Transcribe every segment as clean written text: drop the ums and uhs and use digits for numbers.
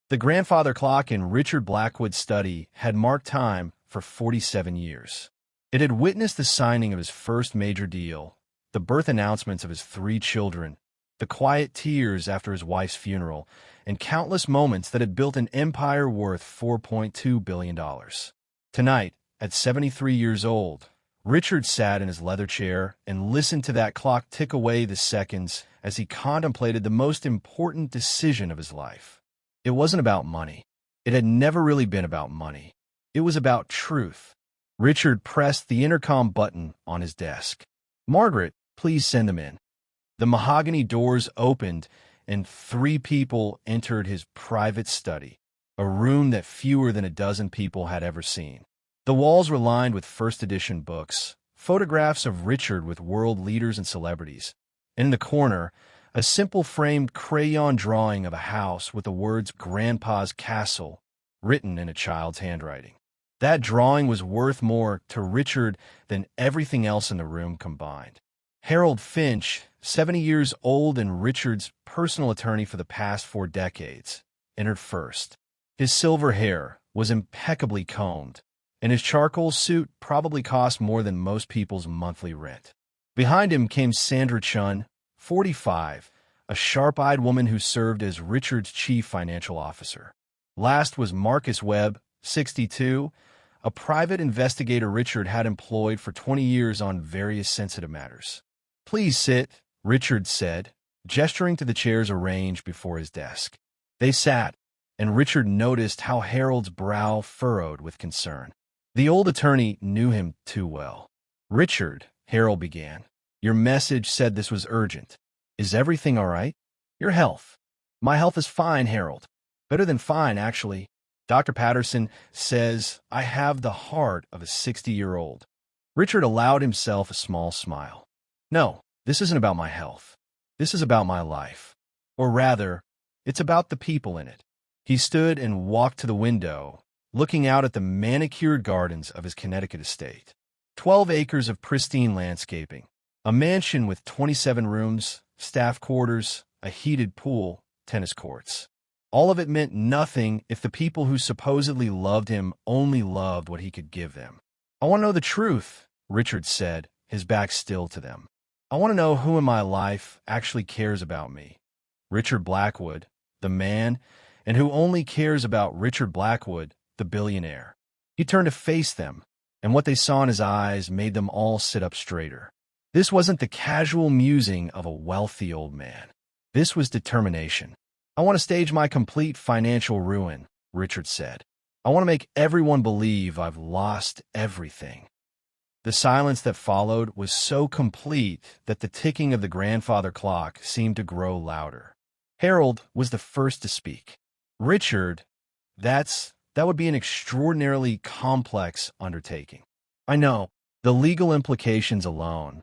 The grandfather clock in Richard Blackwood's study had marked time for 47 years. It had witnessed the signing of his first major deal, the birth announcements of his 3 children, the quiet tears after his wife's funeral, and countless moments that had built an empire worth $4.2 billion. Tonight, at 73 years old, Richard sat in his leather chair and listened to that clock tick away the seconds as he contemplated the most important decision of his life. It wasn't about money. It had never really been about money. It was about truth. Richard pressed the intercom button on his desk. "Margaret, please send them in." The mahogany doors opened, and 3 people entered his private study, a room that fewer than a dozen people had ever seen. The walls were lined with first-edition books, photographs of Richard with world leaders and celebrities, and in the corner, a simple framed crayon drawing of a house with the words "Grandpa's Castle" written in a child's handwriting. That drawing was worth more to Richard than everything else in the room combined. Harold Finch, 70 years old and Richard's personal attorney for the past 4 decades, entered first. His silver hair was impeccably combed, and his charcoal suit probably cost more than most people's monthly rent. Behind him came Sandra Chun, 45, a sharp-eyed woman who served as Richard's chief financial officer. Last was Marcus Webb, 62, a private investigator Richard had employed for 20 years on various sensitive matters. "Please sit," Richard said, gesturing to the chairs arranged before his desk. They sat, and Richard noticed how Harold's brow furrowed with concern. The old attorney knew him too well. "Richard," Harold began, "your message said this was urgent. Is everything all right? Your health." "My health is fine, Harold. Better than fine, actually. Dr. Patterson says I have the heart of a 60-year-old. Richard allowed himself a small smile. "No, this isn't about my health. This is about my life. Or rather, it's about the people in it." He stood and walked to the window, looking out at the manicured gardens of his Connecticut estate. 12 acres of pristine landscaping, a mansion with 27 rooms, staff quarters, a heated pool, tennis courts. All of it meant nothing if the people who supposedly loved him only loved what he could give them. "I want to know the truth," Richard said, his back still to them. "I want to know who in my life actually cares about me. Richard Blackwood, the man, and who only cares about Richard Blackwood, the billionaire." He turned to face them, and what they saw in his eyes made them all sit up straighter. This wasn't the casual musing of a wealthy old man. This was determination. "I want to stage my complete financial ruin," Richard said. "I want to make everyone believe I've lost everything." The silence that followed was so complete that the ticking of the grandfather clock seemed to grow louder. Harold was the first to speak. "Richard, that would be an extraordinarily complex undertaking. I know, the legal implications alone.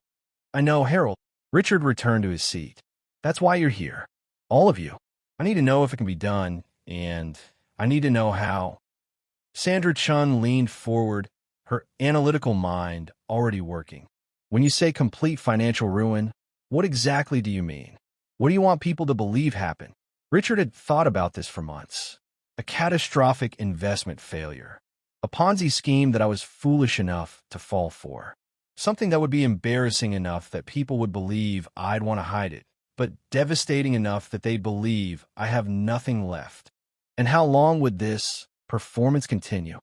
I know, Harold." Richard returned to his seat. "That's why you're here. All of you. I need to know if it can be done, and I need to know how." Sandra Chun leaned forward, her analytical mind already working. "When you say complete financial ruin, what exactly do you mean? What do you want people to believe happened?" Richard had thought about this for months. A catastrophic investment failure. A Ponzi scheme that I was foolish enough to fall for. Something that would be embarrassing enough that people would believe I'd want to hide it, but devastating enough that they'd believe I have nothing left. "And how long would this performance continue?"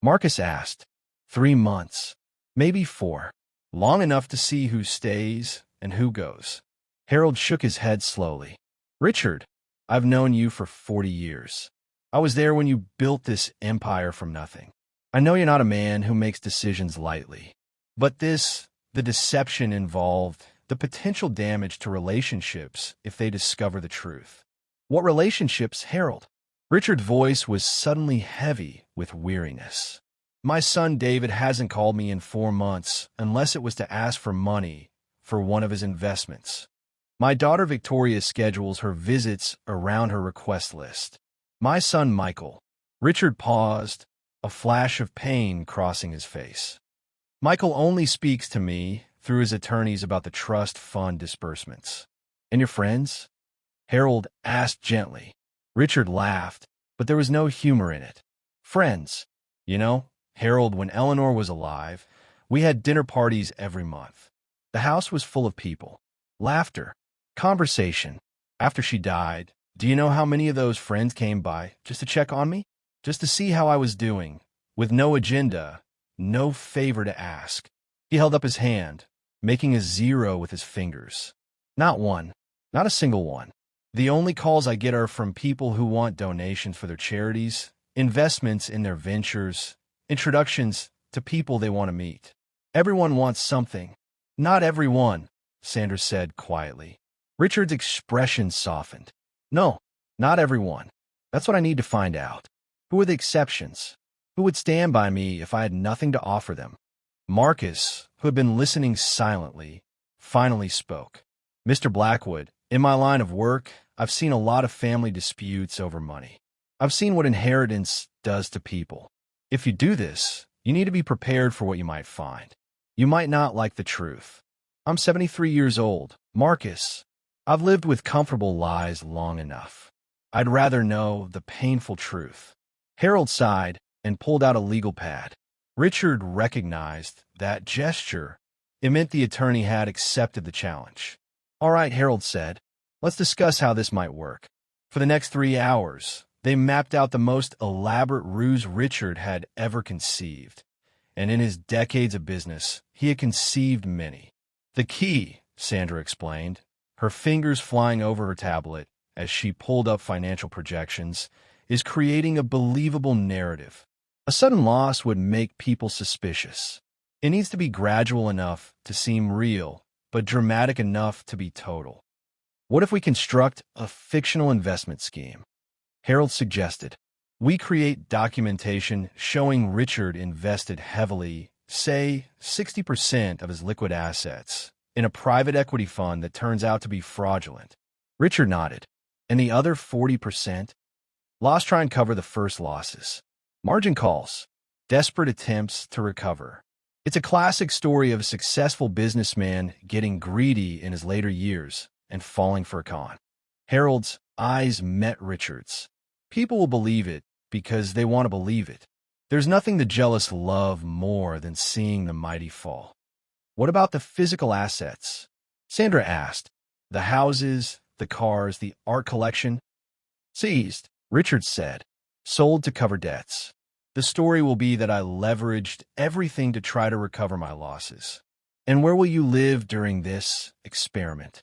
Marcus asked. 3 months. Maybe 4. Long enough to see who stays and who goes. Harold shook his head slowly. "Richard, I've known you for 40 years. I was there when you built this empire from nothing. I know you're not a man who makes decisions lightly. But the deception involved, the potential damage to relationships if they discover the truth." "What relationships, Harold?" Richard's voice was suddenly heavy with weariness. "My son David hasn't called me in 4 months unless it was to ask for money for one of his investments. My daughter Victoria schedules her visits around her request list. My son Michael." Richard paused, a flash of pain crossing his face. "Michael only speaks to me through his attorneys about the trust fund disbursements." "And your friends?" Harold asked gently. Richard laughed. but there was no humor in it. Friends. You know, Harold, when Eleanor was alive, we had dinner parties every month. The house was full of people. Laughter. Conversation. After she died, do you know how many of those friends came by just to check on me? Just to see how I was doing, with no agenda, no favor to ask. He held up his hand, making a zero with his fingers. Not one. Not a single one. The only calls I get are from people who want donations for their charities, investments in their ventures, introductions to people they want to meet. Everyone wants something. Not everyone, Sandra said quietly. Richard's expression softened. No, not everyone. That's what I need to find out. Who are the exceptions? Who would stand by me if I had nothing to offer them? Marcus, who had been listening silently, finally spoke. Mr. Blackwood, in my line of work, I've seen a lot of family disputes over money. I've seen what inheritance does to people. If you do this, you need to be prepared for what you might find. You might not like the truth. I'm 73 years old. Marcus, I've lived with comfortable lies long enough. I'd rather know the painful truth. Harold sighed and pulled out a legal pad. Richard recognized that gesture. It meant the attorney had accepted the challenge. All right, Harold said. Let's discuss how this might work. For the next 3 hours, they mapped out the most elaborate ruse Richard had ever conceived. And in his decades of business, he had conceived many. The key, Sandra explained, her fingers flying over her tablet as she pulled up financial projections, is creating a believable narrative. A sudden loss would make people suspicious. It needs to be gradual enough to seem real, but dramatic enough to be total. What if we construct a fictional investment scheme? Harold suggested. We create documentation showing Richard invested heavily, say 60% of his liquid assets, in a private equity fund that turns out to be fraudulent. Richard nodded. And the other 40%? Loss try and cover the first losses. Margin calls. Desperate attempts to recover. It's a classic story of a successful businessman getting greedy in his later years and falling for a con. Harold's eyes met Richard's. People will believe it because they want to believe it. There's nothing the jealous love more than seeing the mighty fall. What about the physical assets? Sandra asked. The houses, the cars, the art collection? Seized, Richard said. Sold to cover debts. The story will be that I leveraged everything to try to recover my losses. And where will you live during this experiment?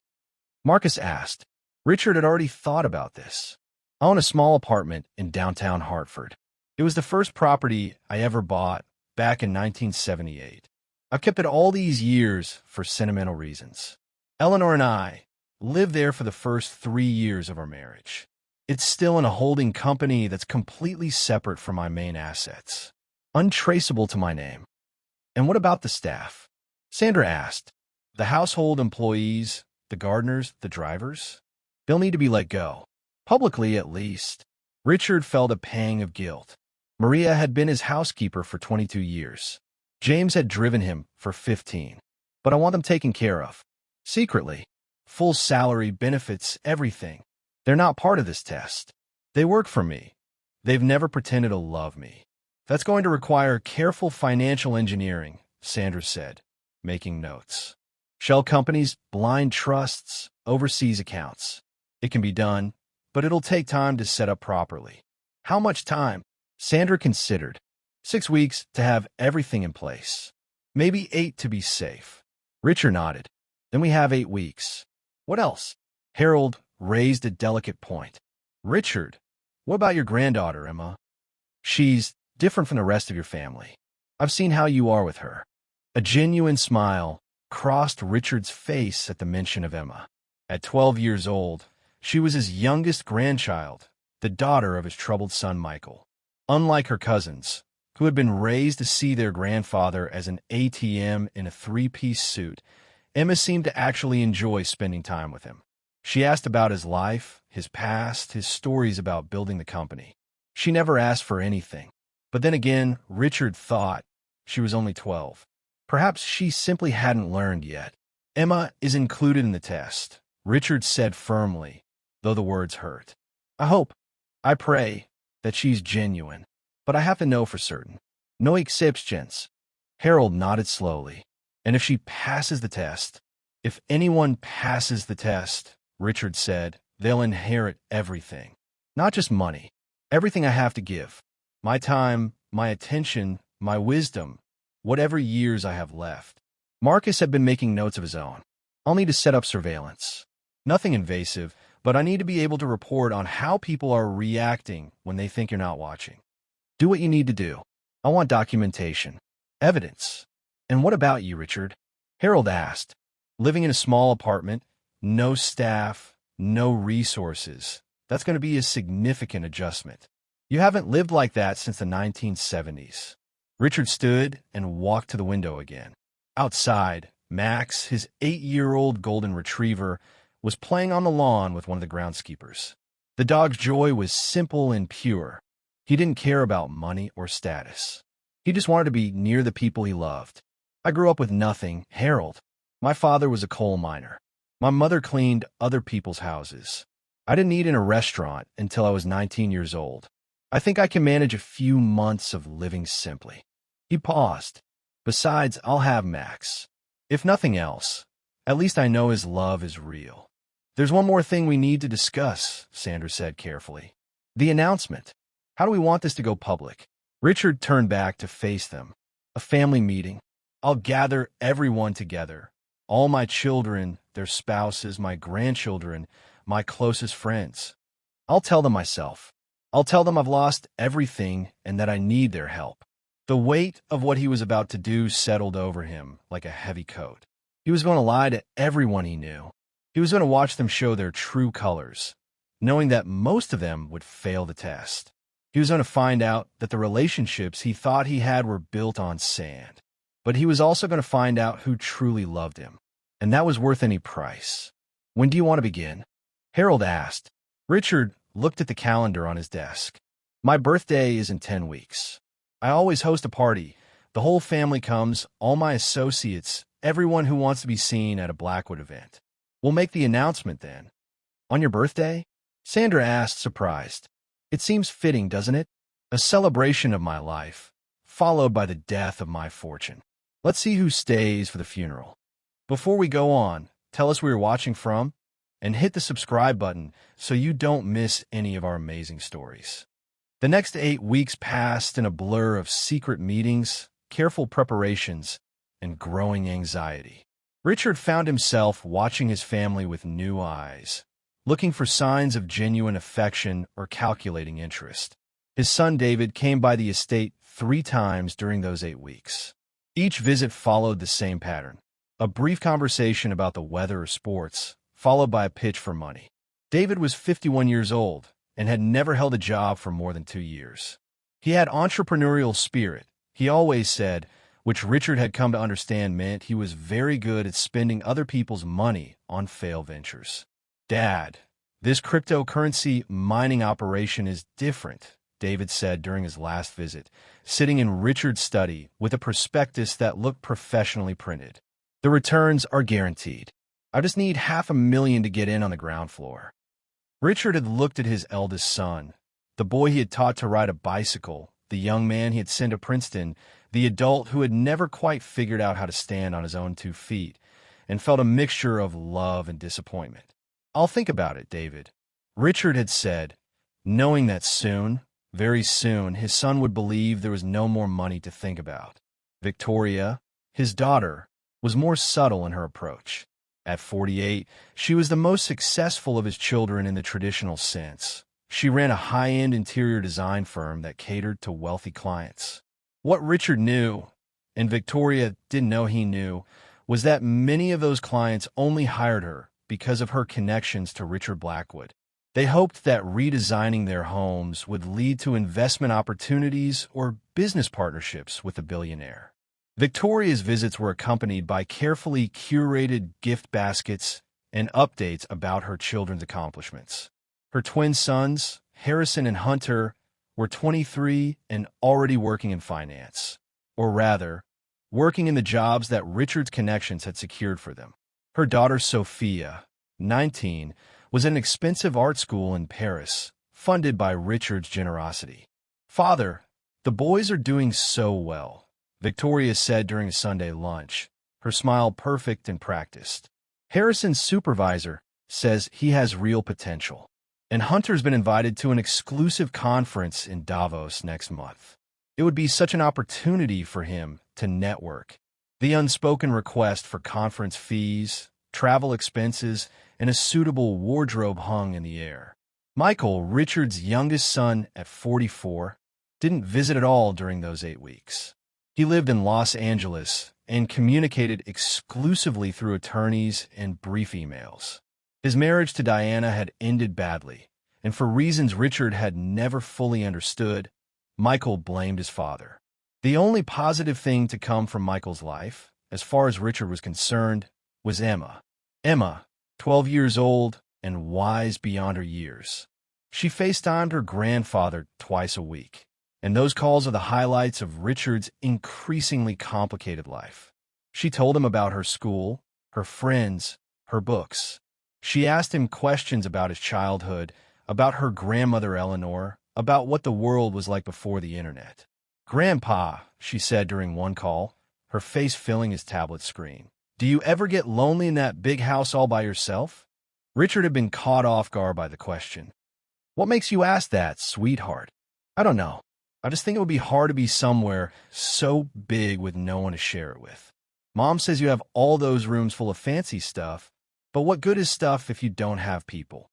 Marcus asked. Richard had already thought about this. I own a small apartment in downtown Hartford. It was the first property I ever bought back in 1978. I've kept it all these years for sentimental reasons. Eleanor and I lived there for the first 3 years of our marriage. It's still in a holding company that's completely separate from my main assets, untraceable to my name. And what about the staff? Sandra asked. The household employees, the gardeners, the drivers? They'll need to be let go. Publicly, at least. Richard felt a pang of guilt. Maria had been his housekeeper for 22 years. James had driven him for 15. But I want them taken care of. Secretly. Full salary, benefits, everything. They're not part of this test. They work for me. They've never pretended to love me. That's going to require careful financial engineering, Sandra said, making notes. Shell companies, blind trusts, overseas accounts. It can be done, but it'll take time to set up properly. How much time? Sandra considered. 6 weeks to have everything in place. Maybe 8 to be safe. Richard nodded. Then we have 8 weeks. What else? Harold raised a delicate point. Richard, what about your granddaughter, Emma? She's different from the rest of your family. I've seen how you are with her. A genuine smile crossed Richard's face at the mention of Emma. At 12 years old, she was his youngest grandchild, the daughter of his troubled son Michael. Unlike her cousins, who had been raised to see their grandfather as an ATM in a 3-piece suit, Emma seemed to actually enjoy spending time with him. She asked about his life, his past, his stories about building the company. She never asked for anything. But then again, Richard thought she was only 12. Perhaps she simply hadn't learned yet. Emma is included in the test, Richard said firmly, though the words hurt. I hope, I pray, that she's genuine. But I have to know for certain. No exceptions. Harold nodded slowly. And if she passes the test? If anyone passes the test, Richard said, they'll inherit everything. Not just money. Everything I have to give. My time, my attention, my wisdom, whatever years I have left. Marcus had been making notes of his own. I'll need to set up surveillance. Nothing invasive, but I need to be able to report on how people are reacting when they think you're not watching. Do what you need to do. I want documentation. Evidence. And what about you, Richard? Harold asked. Living in a small apartment, no staff, no resources. That's going to be a significant adjustment. You haven't lived like that since the 1970s. Richard stood and walked to the window again. Outside, Max, his 8-year-old golden retriever, was playing on the lawn with one of the groundskeepers. The dog's joy was simple and pure. He didn't care about money or status. He just wanted to be near the people he loved. I grew up with nothing, Harold. My father was a coal miner. My mother cleaned other people's houses. I didn't eat in a restaurant until I was 19 years old. I think I can manage a few months of living simply. He paused. Besides, I'll have Max. If nothing else, at least I know his love is real. There's one more thing we need to discuss, Sandra said carefully. The announcement. How do we want this to go public? Richard turned back to face them. A family meeting. I'll gather everyone together. All my children, their spouses, my grandchildren, my closest friends. I'll tell them myself. I'll tell them I've lost everything and that I need their help. The weight of what he was about to do settled over him like a heavy coat. He was going to lie to everyone he knew. He was going to watch them show their true colors, knowing that most of them would fail the test. He was going to find out that the relationships he thought he had were built on sand. But he was also going to find out who truly loved him. And that was worth any price. When do you want to begin? Harold asked. Richard looked at the calendar on his desk. My birthday is in 10 weeks. I always host a party. The whole family comes, all my associates, everyone who wants to be seen at a Blackwood event. We'll make the announcement then. On your birthday? Sandra asked, surprised. It seems fitting, doesn't it? A celebration of my life, followed by the death of my fortune. Let's see who stays for the funeral. Before we go on, tell us where you're watching from, and hit the subscribe button so you don't miss any of our amazing stories. The next 8 weeks passed in a blur of secret meetings, careful preparations, and growing anxiety. Richard found himself watching his family with new eyes, looking for signs of genuine affection or calculating interest. His son David came by the estate 3 times during those 8 weeks. Each visit followed the same pattern. A brief conversation about the weather or sports, followed by a pitch for money. David was 51 years old and had never held a job for more than 2 years. He had entrepreneurial spirit, he always said, which Richard had come to understand meant he was very good at spending other people's money on failed ventures. Dad, this cryptocurrency mining operation is different, David said during his last visit, sitting in Richard's study with a prospectus that looked professionally printed. The returns are guaranteed. I just need $500,000 to get in on the ground floor. Richard had looked at his eldest son, the boy he had taught to ride a bicycle, the young man he had sent to Princeton, the adult who had never quite figured out how to stand on his own 2 feet, and felt a mixture of love and disappointment. I'll think about it, David. Richard had said, knowing that soon, very soon, his son would believe there was no more money to think about. Victoria, his daughter, was more subtle in her approach. At 48, she was the most successful of his children in the traditional sense. She ran a high-end interior design firm that catered to wealthy clients. What Richard knew, and Victoria didn't know he knew, was that many of those clients only hired her because of her connections to Richard Blackwood. They hoped that redesigning their homes would lead to investment opportunities or business partnerships with the billionaire. Victoria's visits were accompanied by carefully curated gift baskets and updates about her children's accomplishments. Her twin sons, Harrison and Hunter, were 23 and already working in finance, or rather, working in the jobs that Richard's connections had secured for them. Her daughter Sophia, 19, was at an expensive art school in Paris, funded by Richard's generosity. "Father, the boys are doing so well," Victoria said during a Sunday lunch, her smile perfect and practiced. "Harrison's supervisor says he has real potential, and Hunter's been invited to an exclusive conference in Davos next month. It would be such an opportunity for him to network." The unspoken request for conference fees, travel expenses, and a suitable wardrobe hung in the air. Michael, Richard's youngest son at 44, didn't visit at all during those 8 weeks. He lived in Los Angeles and communicated exclusively through attorneys and brief emails. His marriage to Diana had ended badly, and for reasons Richard had never fully understood, Michael blamed his father. The only positive thing to come from Michael's life, as far as Richard was concerned, was Emma. Emma, 12 years old and wise beyond her years. She FaceTimed her grandfather twice a week, and those calls are the highlights of Richard's increasingly complicated life. She told him about her school, her friends, her books. She asked him questions about his childhood, about her grandmother Eleanor, about what the world was like before the internet. "Grandpa," she said during one call, her face filling his tablet screen, "do you ever get lonely in that big house all by yourself?" Richard had been caught off guard by the question. "What makes you ask that, sweetheart?" "I don't know. I just think it would be hard to be somewhere so big with no one to share it with. Mom says you have all those rooms full of fancy stuff, but what good is stuff if you don't have people?"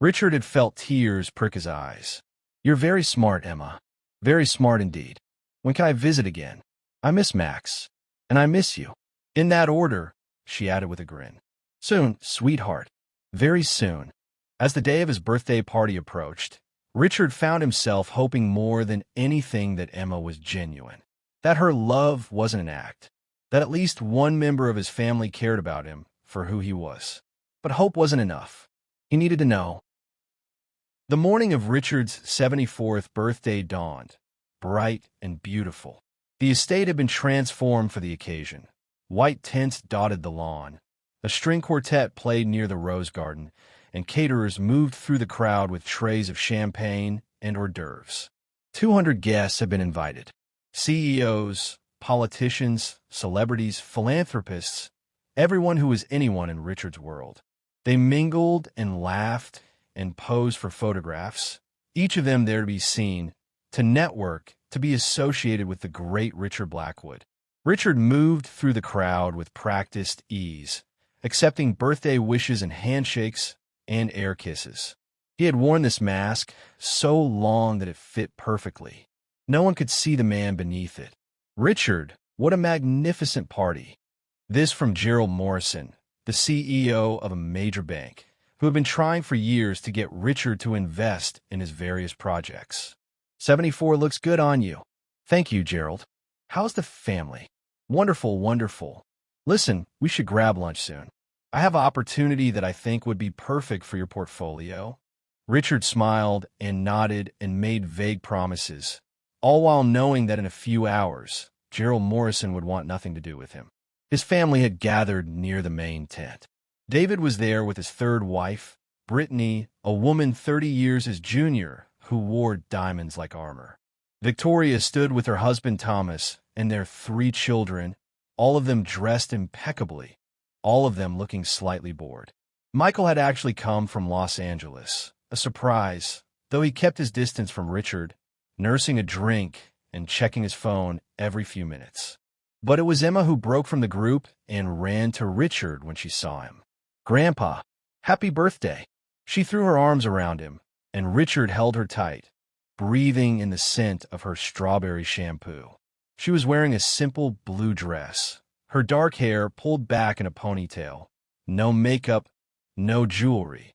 Richard had felt tears prick his eyes. "You're very smart, Emma. Very smart indeed. When can I visit again? I miss Max. And I miss you." "In that order," she added with a grin. "Soon, sweetheart. Very soon." As the day of his birthday party approached, Richard found himself hoping more than anything that Emma was genuine, that her love wasn't an act, that at least one member of his family cared about him for who he was. But hope wasn't enough. He needed to know. The morning of Richard's 74th birthday dawned, bright and beautiful. The estate had been transformed for the occasion. White tents dotted the lawn. A string quartet played near the rose garden, and caterers moved through the crowd with trays of champagne and hors d'oeuvres. 200 guests had been invited. CEOs, politicians, celebrities, philanthropists, everyone who was anyone in Richard's world. They mingled and laughed and posed for photographs, each of them there to be seen, to network, to be associated with the great Richard Blackwood. Richard moved through the crowd with practiced ease, accepting birthday wishes and handshakes and air kisses. He had worn this mask so long that it fit perfectly. No one could see the man beneath it. "Richard, what a magnificent party." This from Gerald Morrison, the CEO of a major bank, who had been trying for years to get Richard to invest in his various projects. 74 looks good on you." "Thank you, Gerald. How's the family?" "Wonderful, wonderful. Listen, we should grab lunch soon. I have an opportunity that I think would be perfect for your portfolio." Richard smiled and nodded and made vague promises, all while knowing that in a few hours, Gerald Morrison would want nothing to do with him. His family had gathered near the main tent. David was there with his third wife, Brittany, a woman 30 years his junior, who wore diamonds like armor. Victoria stood with her husband Thomas and their 3 children, all of them dressed impeccably, all of them looking slightly bored. Michael had actually come from Los Angeles, a surprise, though he kept his distance from Richard, nursing a drink and checking his phone every few minutes. But it was Emma who broke from the group and ran to Richard when she saw him. "Grandpa, happy birthday." She threw her arms around him, and Richard held her tight, breathing in the scent of her strawberry shampoo. She was wearing a simple blue dress, her dark hair pulled back in a ponytail, no makeup, no jewelry.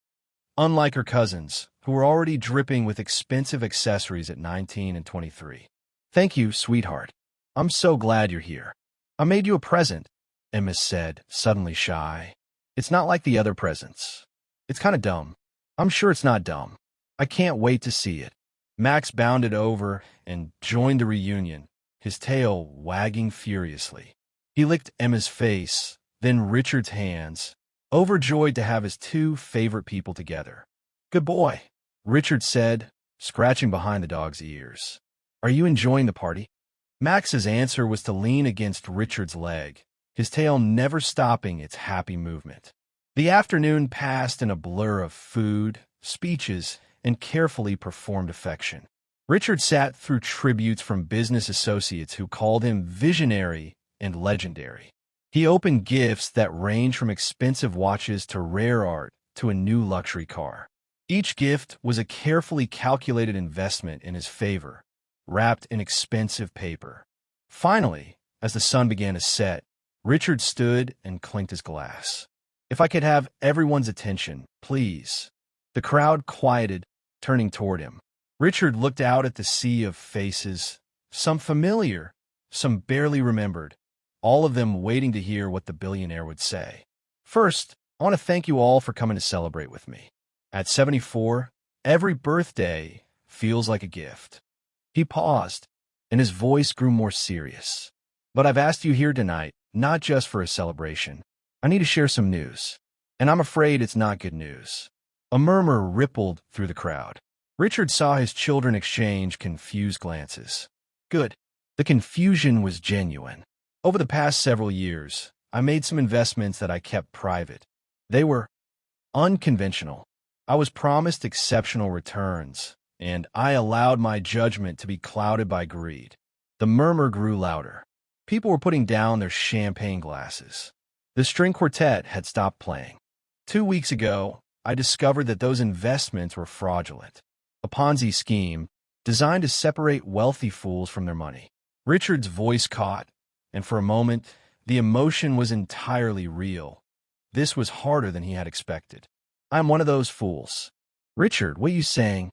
Unlike her cousins, who were already dripping with expensive accessories at 19 and 23. "Thank you, sweetheart. I'm so glad you're here. I made you a present," Emma said, suddenly shy. "It's not like the other presents. It's kind of dumb." "I'm sure it's not dumb. I can't wait to see it." Max bounded over and joined the reunion, his tail wagging furiously. He licked Emma's face, then Richard's hands, overjoyed to have his 2 favorite people together. "Good boy. Richard said, scratching behind the dog's ears. Are you enjoying the party? Max's answer was to lean against Richard's leg, his tail never stopping its happy movement. The afternoon passed in a blur of food, speeches, and carefully performed affection. Richard sat through tributes from business associates who called him visionary and legendary. He opened gifts that ranged from expensive watches to rare art to a new luxury car. Each gift was a carefully calculated investment in his favor, wrapped in expensive paper. Finally, as the sun began to set, Richard stood and clinked his glass. If I could have everyone's attention, please. The crowd quieted, turning toward him. Richard looked out at the sea of faces, some familiar, some barely remembered, all of them waiting to hear what the billionaire would say. First, I want to thank you all for coming to celebrate with me. At 74, every birthday feels like a gift. He paused, and his voice grew more serious. But I've asked you here tonight, not just for a celebration. I need to share some news, and I'm afraid it's not good news. A murmur rippled through the crowd. Richard saw his children exchange confused glances. Good. The confusion was genuine. Over the past several years, I made some investments that I kept private. They were unconventional. I was promised exceptional returns, and I allowed my judgment to be clouded by greed. The murmur grew louder. People were putting down their champagne glasses. The string quartet had stopped playing. 2 weeks ago, I discovered that those investments were fraudulent. A Ponzi scheme designed to separate wealthy fools from their money. Richard's voice caught, and for a moment, the emotion was entirely real. This was harder than he had expected. I'm one of those fools. Richard, what are you saying?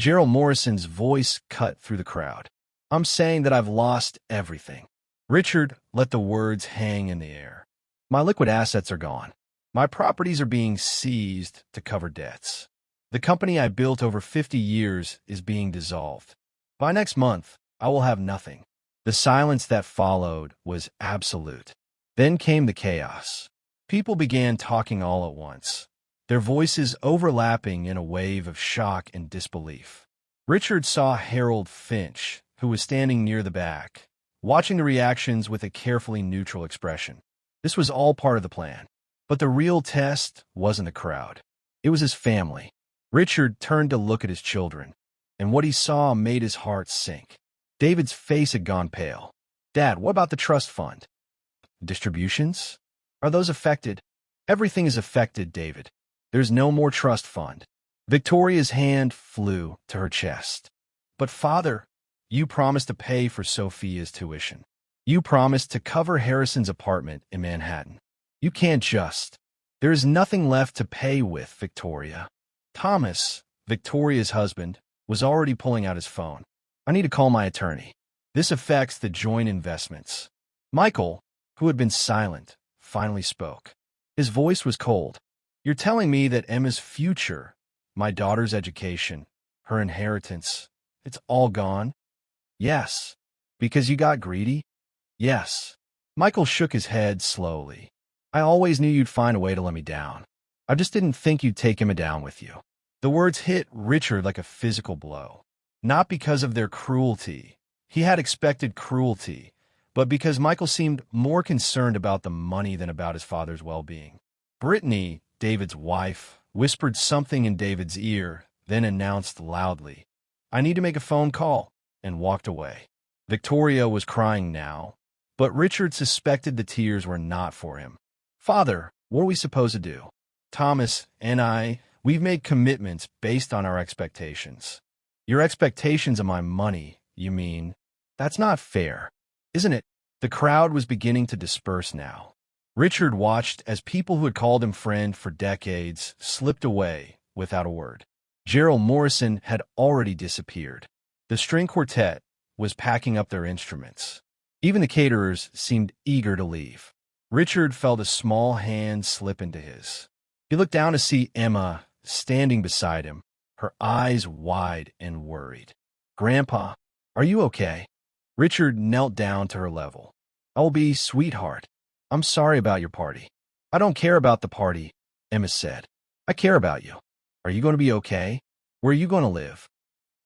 Gerald Morrison's voice cut through the crowd. I'm saying that I've lost everything. Richard let the words hang in the air. My liquid assets are gone. My properties are being seized to cover debts. The company I built over 50 years is being dissolved. By next month, I will have nothing. The silence that followed was absolute. Then came the chaos. People began talking all at once, their voices overlapping in a wave of shock and disbelief. Richard saw Harold Finch, who was standing near the back, watching the reactions with a carefully neutral expression. This was all part of the plan. But the real test wasn't the crowd. It was his family. Richard turned to look at his children, and what he saw made his heart sink. David's face had gone pale. Dad, what about the trust fund? Distributions? Are those affected? Everything is affected, David. There's no more trust fund. Victoria's hand flew to her chest. But Father, you promised to pay for Sophia's tuition. You promised to cover Harrison's apartment in Manhattan. You can't just. There is nothing left to pay with, Victoria. Thomas, Victoria's husband, was already pulling out his phone. I need to call my attorney. This affects the joint investments. Michael, who had been silent, finally spoke. His voice was cold. You're telling me that Emma's future, my daughter's education, her inheritance, it's all gone? Yes. Because you got greedy? Yes. Michael shook his head slowly. I always knew you'd find a way to let me down. I just didn't think you'd take Emma down with you. The words hit Richard like a physical blow. Not because of their cruelty. He had expected cruelty, but because Michael seemed more concerned about the money than about his father's well-being. Brittany, David's wife, whispered something in David's ear, then announced loudly, I need to make a phone call, and walked away. Victoria was crying now, but Richard suspected the tears were not for him. Father, what are we supposed to do? Thomas and I, we've made commitments based on our expectations. Your expectations of my money, you mean? That's not fair, isn't it? The crowd was beginning to disperse now. Richard watched as people who had called him friend for decades slipped away without a word. Gerald Morrison had already disappeared. The string quartet was packing up their instruments. Even the caterers seemed eager to leave. Richard felt a small hand slip into his. He looked down to see Emma standing beside him, her eyes wide and worried. Grandpa, are you okay? Richard knelt down to her level. I'll be, sweetheart. I'm sorry about your party. I don't care about the party, Emma said. I care about you. Are you going to be okay? Where are you going to live?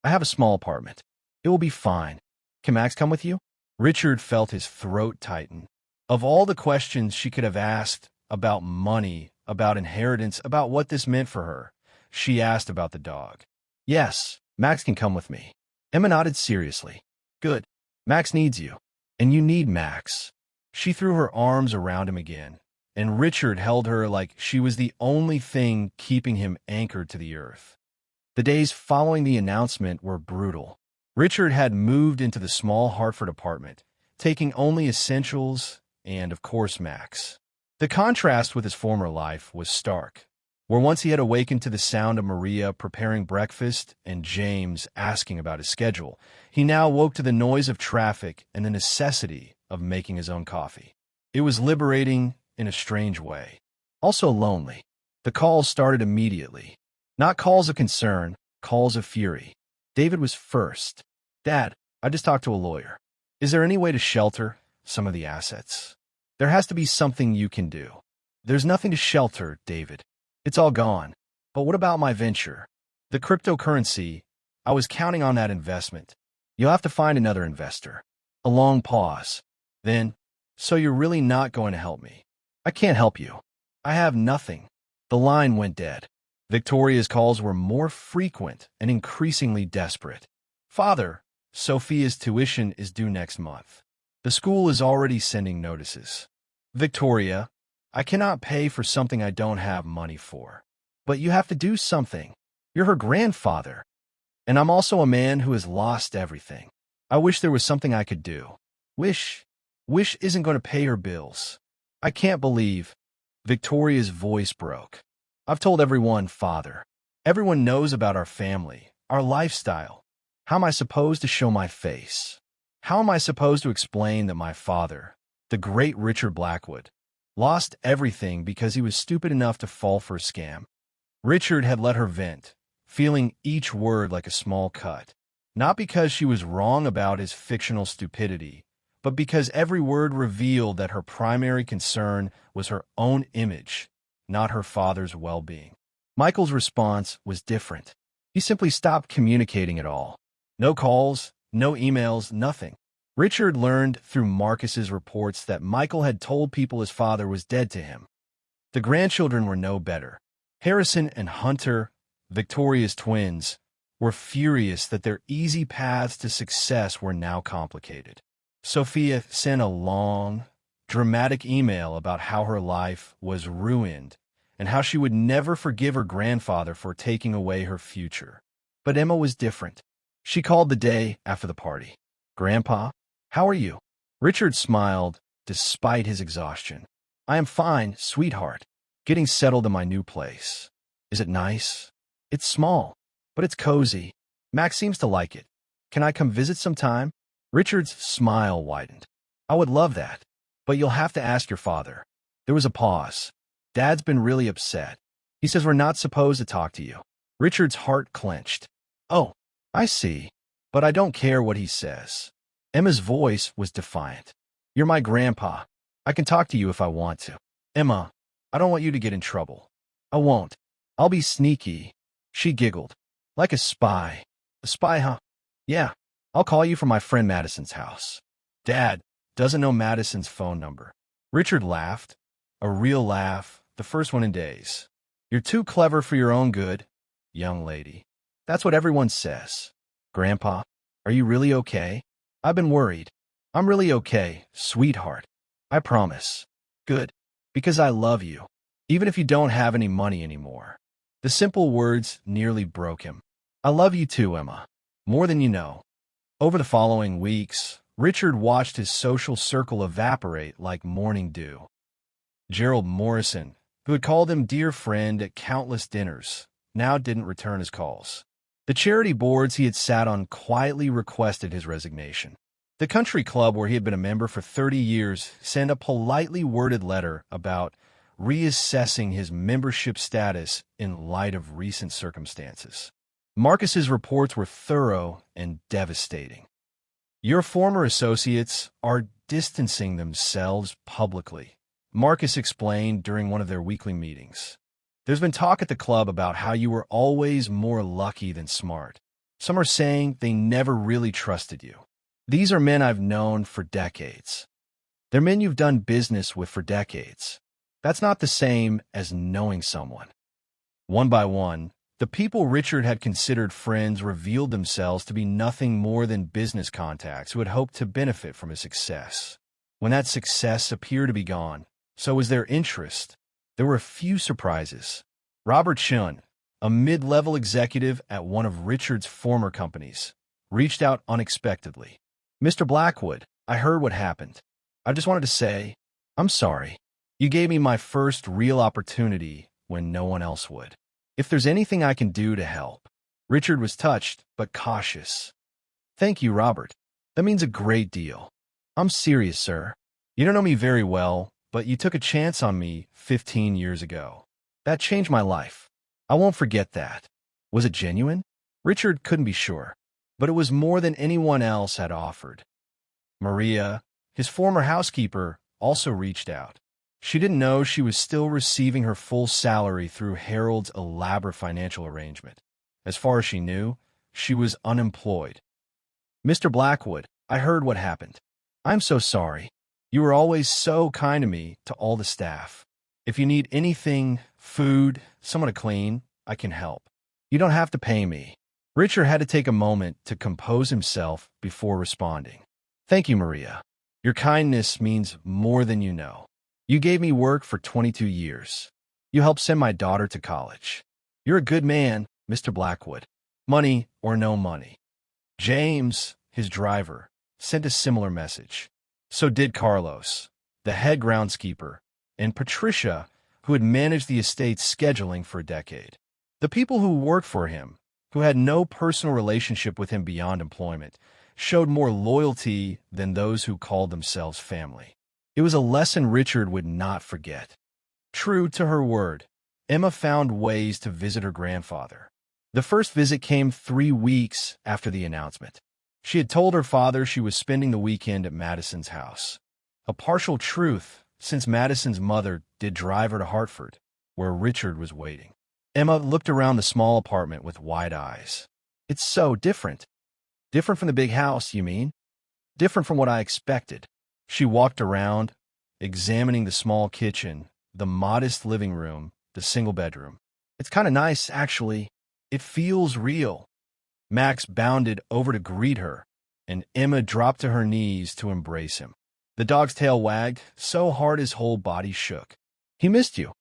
I have a small apartment. It will be fine. Can Max come with you? Richard felt his throat tighten. Of all the questions she could have asked about money, about inheritance, about what this meant for her, she asked about the dog. Yes, Max can come with me. Emma nodded seriously. Good. Max needs you. And you need Max. She threw her arms around him again, and Richard held her like she was the only thing keeping him anchored to the earth. The days following the announcement were brutal. Richard had moved into the small Hartford apartment, taking only essentials and, of course, Max. The contrast with his former life was stark, where once he had awakened to the sound of Maria preparing breakfast and James asking about his schedule, he now woke to the noise of traffic and the necessity of making his own coffee. It was liberating in a strange way. Also lonely. The calls started immediately. Not calls of concern, calls of fury. David was first. Dad, I just talked to a lawyer. Is there any way to shelter some of the assets? There has to be something you can do. There's nothing to shelter, David. It's all gone. But what about my venture? The cryptocurrency, I was counting on that investment. You'll have to find another investor. A long pause. Then, so you're really not going to help me? I can't help you. I have nothing. The line went dead. Victoria's calls were more frequent and increasingly desperate. Father, Sophia's tuition is due next month. The school is already sending notices. Victoria, I cannot pay for something I don't have money for. But you have to do something. You're her grandfather. And I'm also a man who has lost everything. I wish there was something I could do. Wish isn't going to pay her bills. I can't believe. Victoria's voice broke. I've told everyone, Father. Everyone knows about our family, our lifestyle. How am I supposed to show my face? How am I supposed to explain that my father, the great Richard Blackwood, lost everything because he was stupid enough to fall for a scam? Richard had let her vent, feeling each word like a small cut. Not because she was wrong about his fictional stupidity, but because every word revealed that her primary concern was her own image, not her father's well-being. Michael's response was different. He simply stopped communicating at all. No calls, no emails, nothing. Richard learned through Marcus's reports that Michael had told people his father was dead to him. The grandchildren were no better. Harrison and Hunter, Victoria's twins, were furious that their easy paths to success were now complicated. Sophia sent a long, dramatic email about how her life was ruined and how she would never forgive her grandfather for taking away her future. But Emma was different. She called the day after the party. Grandpa, how are you? Richard smiled, despite his exhaustion. I am fine, sweetheart. Getting settled in my new place. Is it nice? It's small, but it's cozy. Max seems to like it. Can I come visit sometime? Richard's smile widened. I would love that, but you'll have to ask your father. There was a pause. Dad's been really upset. He says we're not supposed to talk to you. Richard's heart clenched. Oh, I see, but I don't care what he says. Emma's voice was defiant. You're my grandpa. I can talk to you if I want to. Emma, I don't want you to get in trouble. I won't. I'll be sneaky. She giggled. Like a spy. A spy, huh? Yeah. I'll call you from my friend Madison's house. Dad doesn't know Madison's phone number. Richard laughed. A real laugh, the first one in days. You're too clever for your own good, young lady. That's what everyone says. Grandpa, are you really okay? I've been worried. I'm really okay, sweetheart. I promise. Good. Because I love you. Even if you don't have any money anymore. The simple words nearly broke him. I love you too, Emma. More than you know. Over the following weeks, Richard watched his social circle evaporate like morning dew. Gerald Morrison, who had called him dear friend at countless dinners, now didn't return his calls. The charity boards he had sat on quietly requested his resignation. The country club where he had been a member for 30 years sent a politely worded letter about reassessing his membership status in light of recent circumstances. Marcus's reports were thorough and devastating. Your former associates are distancing themselves publicly, Marcus explained during one of their weekly meetings. There's been talk at the club about how you were always more lucky than smart. Some are saying they never really trusted you. These are men I've known for decades. They're men you've done business with for decades. That's not the same as knowing someone. One by one, the people Richard had considered friends revealed themselves to be nothing more than business contacts who had hoped to benefit from his success. When that success appeared to be gone, so was their interest. There were a few surprises. Robert Shun, a mid-level executive at one of Richard's former companies, reached out unexpectedly. "Mr. Blackwood, I heard what happened. I just wanted to say, I'm sorry. You gave me my first real opportunity when no one else would. If there's anything I can do to help." Richard was touched, but cautious. "Thank you, Robert. That means a great deal. I'm serious, sir. You don't know me very well, but you took a chance on me 15 years ago. That changed my life. I won't forget that." Was it genuine? Richard couldn't be sure, but it was more than anyone else had offered. Maria, his former housekeeper, also reached out. She didn't know she was still receiving her full salary through Harold's elaborate financial arrangement. As far as she knew, she was unemployed. "Mr. Blackwood, I heard what happened. I'm so sorry. You were always so kind to me, to all the staff. If you need anything, food, someone to clean, I can help. You don't have to pay me." Richard had to take a moment to compose himself before responding. "Thank you, Maria. Your kindness means more than you know. You gave me work for 22 years. You helped send my daughter to college. You're a good man, Mr. Blackwood. Money or no money." James, his driver, sent a similar message. So did Carlos, the head groundskeeper, and Patricia, who had managed the estate's scheduling for a decade. The people who worked for him, who had no personal relationship with him beyond employment, showed more loyalty than those who called themselves family. It was a lesson Richard would not forget. True to her word, Emma found ways to visit her grandfather. The first visit came 3 weeks after the announcement. She had told her father she was spending the weekend at Madison's house. A partial truth, since Madison's mother did drive her to Hartford, where Richard was waiting. Emma looked around the small apartment with wide eyes. "It's so different." "Different from the big house, you mean?" "Different from what I expected." She walked around, examining the small kitchen, the modest living room, the single bedroom. "It's kind of nice, actually. It feels real." Max bounded over to greet her, and Emma dropped to her knees to embrace him. The dog's tail wagged so hard his whole body shook. "He missed you,"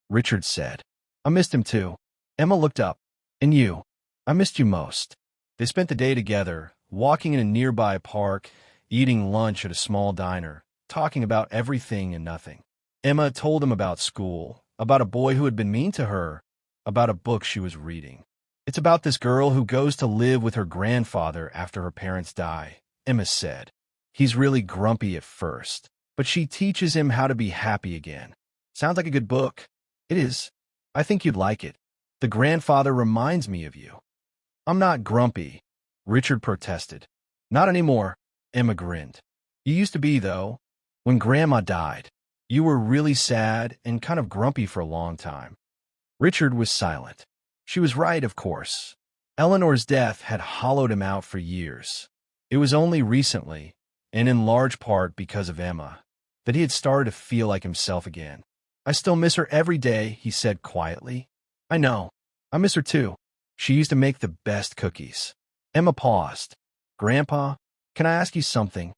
Richard said. "I missed him too." Emma looked up. "And you? I missed you most." They spent the day together, walking in a nearby park, eating lunch at a small diner, talking about everything and nothing. Emma told him about school, about a boy who had been mean to her, about a book she was reading. "It's about this girl who goes to live with her grandfather after her parents die," Emma said. "He's really grumpy at first, but she teaches him how to be happy again." "Sounds like a good book." "It is. I think you'd like it. The grandfather reminds me of you." "I'm not grumpy," Richard protested. "Not anymore," Emma grinned. "You used to be, though. When Grandma died, you were really sad and kind of grumpy for a long time." Richard was silent. She was right, of course. Eleanor's death had hollowed him out for years. It was only recently, and in large part because of Emma, that he had started to feel like himself again. "I still miss her every day," he said quietly. "I know. I miss her too. She used to make the best cookies." Emma paused. "Grandpa, can I ask you something?"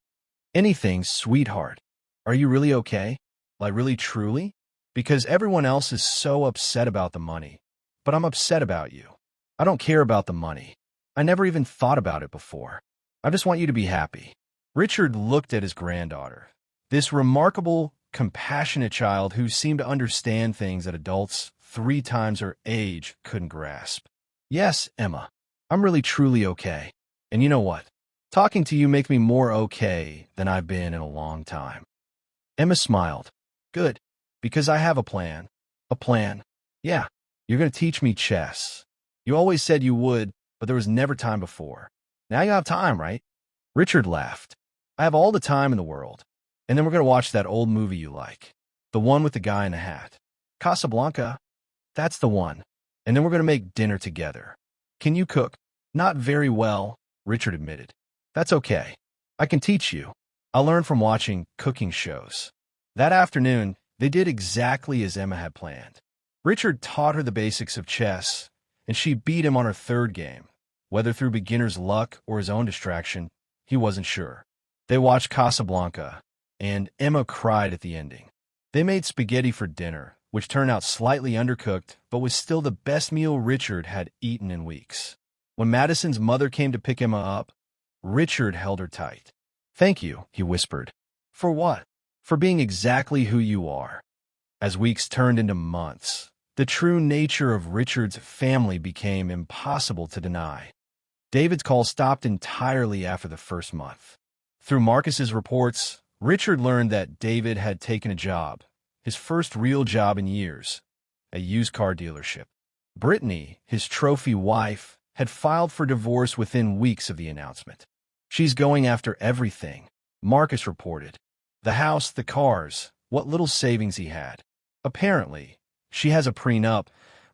"Anything, sweetheart. Are you really okay? Like really truly? Because everyone else is so upset about the money. But I'm upset about you. I don't care about the money. I never even thought about it before. I just want you to be happy." Richard looked at his granddaughter, this remarkable, compassionate child who seemed to understand things that adults 3 times her age couldn't grasp. "Yes, Emma, I'm really truly okay. And you know what? Talking to you makes me more okay than I've been in a long time." Emma smiled. "Good, because I have a plan." "A plan?" "Yeah, you're going to teach me chess. You always said you would, but there was never time before. Now you have time, right?" Richard laughed. "I have all the time in the world. And then we're going to watch that old movie you like. The one with the guy in the hat. Casablanca." That's the one. And then we're going to make dinner together. Can you cook? Not very well, Richard admitted. That's okay. I can teach you. I'll learn from watching cooking shows. That afternoon, they did exactly as Emma had planned. Richard taught her the basics of chess, and she beat him on her third game. Whether through beginner's luck or his own distraction, he wasn't sure. They watched Casablanca, and Emma cried at the ending. They made spaghetti for dinner, which turned out slightly undercooked, but was still the best meal Richard had eaten in weeks. When Madison's mother came to pick Emma up, Richard held her tight. "Thank you," he whispered. "For what?" "For being exactly who you are." As weeks turned into months, the true nature of Richard's family became impossible to deny. David's call stopped entirely after the first month. Through Marcus's reports, Richard learned that David had taken a job, his first real job in years, a used car dealership. Brittany, his trophy wife, had filed for divorce within weeks of the announcement. "She's going after everything," Marcus reported. "The house, the cars, what little savings he had. Apparently, she has a prenup,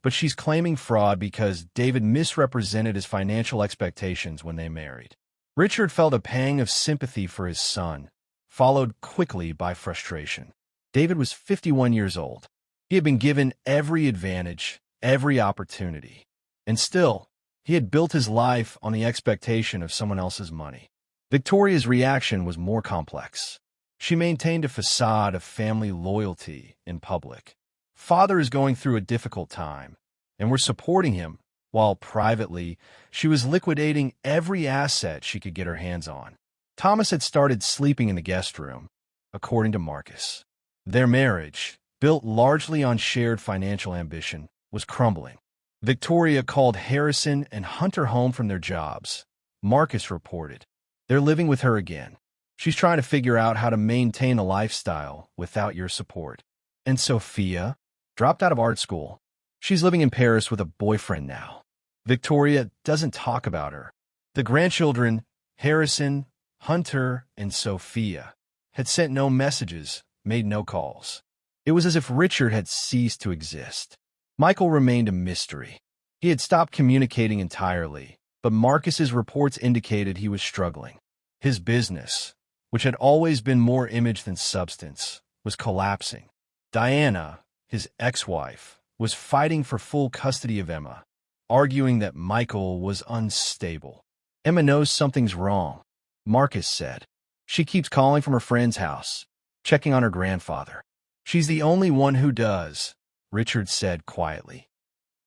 but she's claiming fraud because David misrepresented his financial expectations when they married." Richard felt a pang of sympathy for his son, followed quickly by frustration. David was 51 years old. He had been given every advantage, every opportunity. And still, he had built his life on the expectation of someone else's money. Victoria's reaction was more complex. She maintained a facade of family loyalty in public. "Father is going through a difficult time, and we're supporting him," while privately, she was liquidating every asset she could get her hands on. Thomas had started sleeping in the guest room, according to Marcus. Their marriage, built largely on shared financial ambition, was crumbling. Victoria called Harrison and Hunter home from their jobs. Marcus reported. "They're living with her again. She's trying to figure out how to maintain a lifestyle without your support." And Sophia dropped out of art school. She's living in Paris with a boyfriend now. Victoria doesn't talk about her. The grandchildren, Harrison, Hunter, and Sophia, had sent no messages, made no calls. It was as if Richard had ceased to exist. Michael remained a mystery. He had stopped communicating entirely, but Marcus's reports indicated he was struggling. His business, which had always been more image than substance, was collapsing. Diana, his ex-wife, was fighting for full custody of Emma, arguing that Michael was unstable. "Emma knows something's wrong," Marcus said. "She keeps calling from her friend's house, checking on her grandfather." "She's the only one who does," Richard said quietly.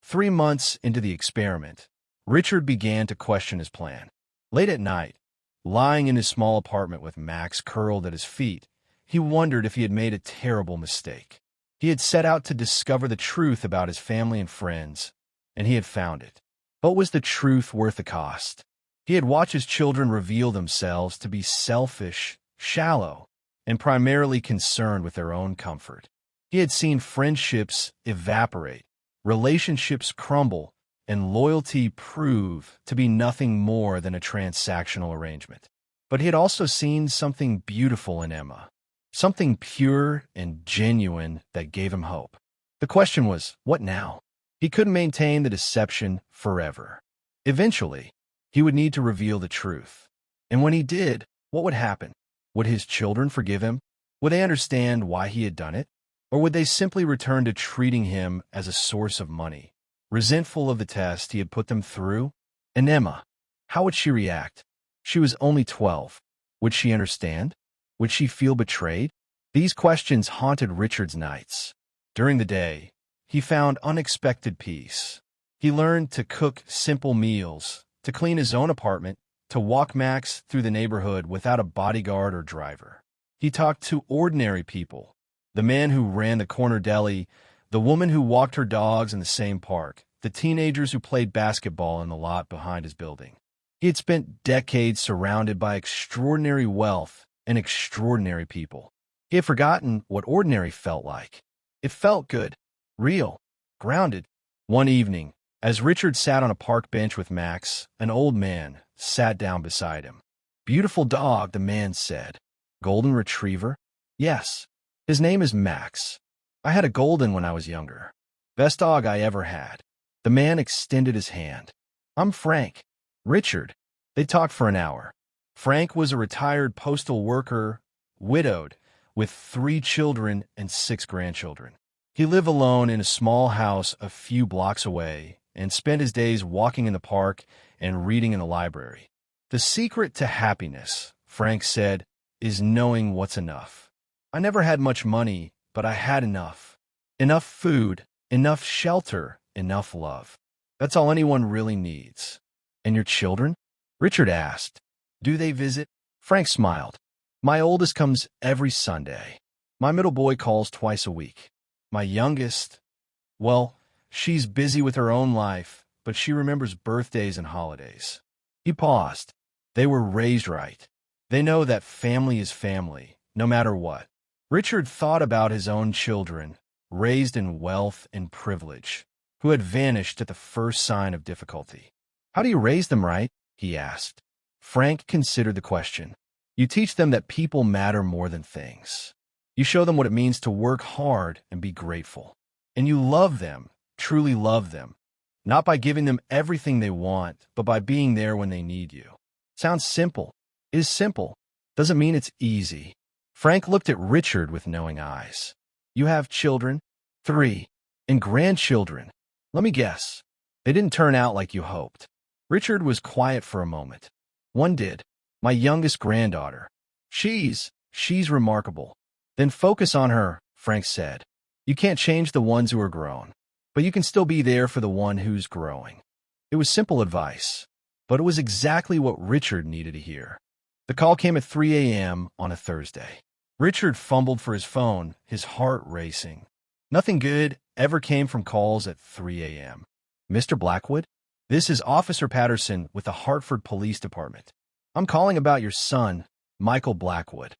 3 months into the experiment, Richard began to question his plan. Late at night, lying in his small apartment with Max curled at his feet, he wondered if he had made a terrible mistake. He had set out to discover the truth about his family and friends, and he had found it. But was the truth worth the cost? He had watched his children reveal themselves to be selfish, shallow, and primarily concerned with their own comfort. He had seen friendships evaporate, relationships crumble, and loyalty prove to be nothing more than a transactional arrangement. But he had also seen something beautiful in Emma, something pure and genuine that gave him hope. The question was, what now? He couldn't maintain the deception forever. Eventually, he would need to reveal the truth. And when he did, what would happen? Would his children forgive him? Would they understand why he had done it? Or would they simply return to treating him as a source of money, resentful of the test he had put them through? And Emma, how would she react? She was only 12. Would she understand? Would she feel betrayed? These questions haunted Richard's nights. During the day, he found unexpected peace. He learned to cook simple meals, to clean his own apartment, to walk Max through the neighborhood without a bodyguard or driver. He talked to ordinary people, the man who ran the corner deli, the woman who walked her dogs in the same park, the teenagers who played basketball in the lot behind his building. He had spent decades surrounded by extraordinary wealth and extraordinary people. He had forgotten what ordinary felt like. It felt good, real, grounded. One evening, as Richard sat on a park bench with Max, an old man sat down beside him. "Beautiful dog," the man said. "Golden retriever?" "Yes. His name is Max. I had a golden when I was younger." Best dog I ever had. The man extended his hand. I'm Frank. Richard. They talked for an hour. Frank was a retired postal worker, widowed, with 3 children and 6 grandchildren. He lived alone in a small house a few blocks away and spent his days walking in the park and reading in the library. The secret to happiness, Frank said, is knowing what's enough. I never had much money, but I had enough. Enough food, enough shelter, enough love. That's all anyone really needs. And your children? Richard asked. Do they visit? Frank smiled. My oldest comes every Sunday. My middle boy calls twice a week. My youngest, well, she's busy with her own life, but she remembers birthdays and holidays. He paused. They were raised right. They know that family is family, no matter what. Richard thought about his own children, raised in wealth and privilege, who had vanished at the first sign of difficulty. How do you raise them right? He asked. Frank considered the question. You teach them that people matter more than things. You show them what it means to work hard and be grateful. And you love them, truly love them, not by giving them everything they want, but by being there when they need you. Sounds simple. It is simple. Doesn't mean it's easy. Frank looked at Richard with knowing eyes. You have children? 3. And grandchildren. Let me guess. They didn't turn out like you hoped. Richard was quiet for a moment. One did. My youngest granddaughter. She's remarkable. Then focus on her, Frank said. You can't change the ones who are grown, but you can still be there for the one who's growing. It was simple advice, but it was exactly what Richard needed to hear. The call came at 3 a.m. on a Thursday. Richard fumbled for his phone, his heart racing. Nothing good ever came from calls at 3 a.m. Mr. Blackwood? This is Officer Patterson with the Hartford Police Department. I'm calling about your son, Michael Blackwood.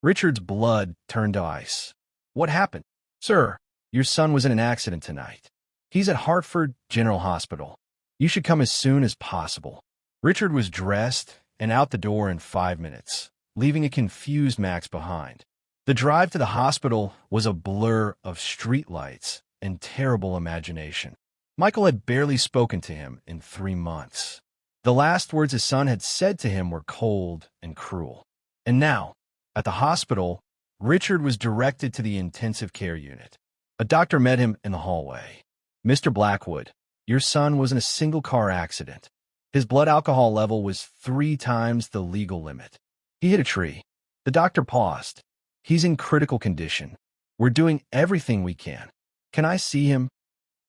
Richard's blood turned to ice. What happened? Sir, your son was in an accident tonight. He's at Hartford General Hospital. You should come as soon as possible. Richard was dressed and out the door in 5 minutes, leaving a confused Max behind. The drive to the hospital was a blur of streetlights and terrible imagination. Michael had barely spoken to him in 3 months. The last words his son had said to him were cold and cruel. And now, at the hospital, Richard was directed to the intensive care unit. A doctor met him in the hallway. Mr. Blackwood, your son was in a single-car accident. His blood alcohol level was 3 times the legal limit. He hit a tree. The doctor paused. He's in critical condition. We're doing everything we can. Can I see him?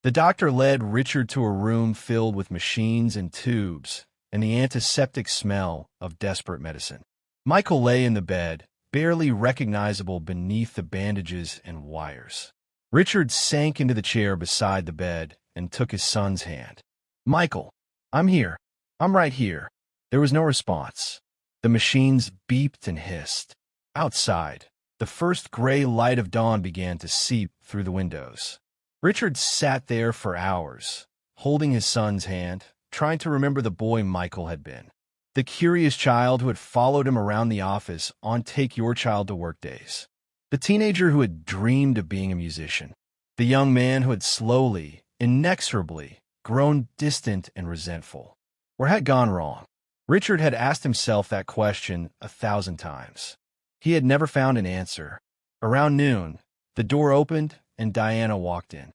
The doctor led Richard to a room filled with machines and tubes and the antiseptic smell of desperate medicine. Michael lay in the bed, barely recognizable beneath the bandages and wires. Richard sank into the chair beside the bed and took his son's hand. Michael, I'm here. I'm right here. There was no response. The machines beeped and hissed. Outside, the first gray light of dawn began to seep through the windows. Richard sat there for hours, holding his son's hand, trying to remember the boy Michael had been. The curious child who had followed him around the office on Take Your Child to Work days. The teenager who had dreamed of being a musician. The young man who had slowly, inexorably, grown distant and resentful. Where had gone wrong? Richard had asked himself that question 1,000 times. He had never found an answer. Around noon, the door opened and Diana walked in.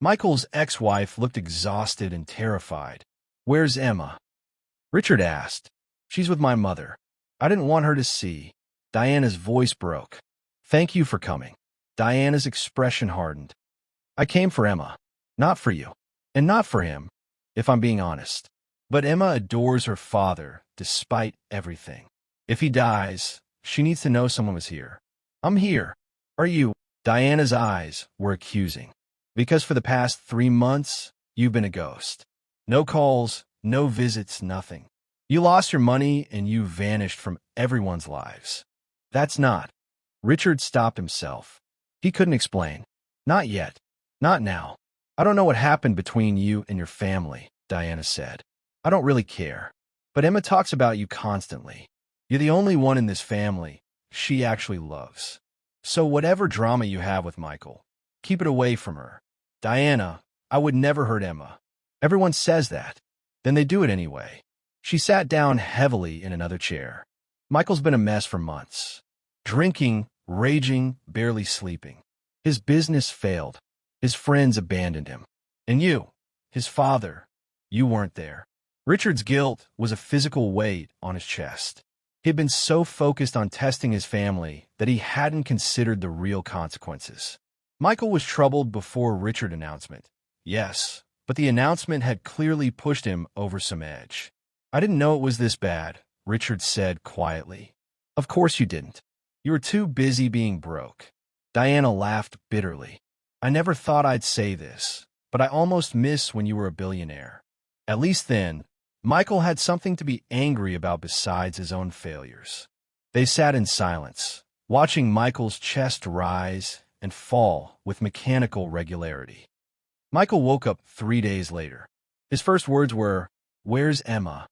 Michael's ex-wife looked exhausted and terrified. Where's Emma? Richard asked. She's with my mother. I didn't want her to see. Diana's voice broke. Thank you for coming. Diana's expression hardened. I came for Emma. Not for you. And not for him, if I'm being honest. But Emma adores her father, despite everything. If he dies, she needs to know someone was here. I'm here. Are you? Diana's eyes were accusing. Because for the past 3 months, you've been a ghost. No calls, no visits, nothing. You lost your money and you vanished from everyone's lives. That's not. Richard stopped himself. He couldn't explain. Not yet. Not now. I don't know what happened between you and your family, Diana said. I don't really care. But Emma talks about you constantly. You're the only one in this family she actually loves. So whatever drama you have with Michael, keep it away from her. Diana, I would never hurt Emma. Everyone says that. Then they do it anyway. She sat down heavily in another chair. Michael's been a mess for months. Drinking, raging, barely sleeping. His business failed. His friends abandoned him. And you, his father, you weren't there. Richard's guilt was a physical weight on his chest. He had been so focused on testing his family that he hadn't considered the real consequences. Michael was troubled before Richard's announcement. Yes, but the announcement had clearly pushed him over some edge. I didn't know it was this bad, Richard said quietly. Of course you didn't. You were too busy being broke. Diana laughed bitterly. I never thought I'd say this, but I almost miss when you were a billionaire. At least then, Michael had something to be angry about besides his own failures. They sat in silence, watching Michael's chest rise and fall with mechanical regularity. Michael woke up 3 days later. His first words were, "Where's Emma?"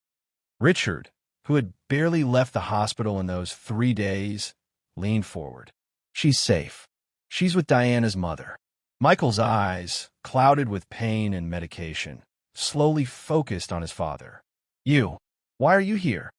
Richard, who had barely left the hospital in those 3 days, leaned forward. "She's safe. She's with Diana's mother." Michael's eyes, clouded with pain and medication, slowly focused on his father. Why are you here?"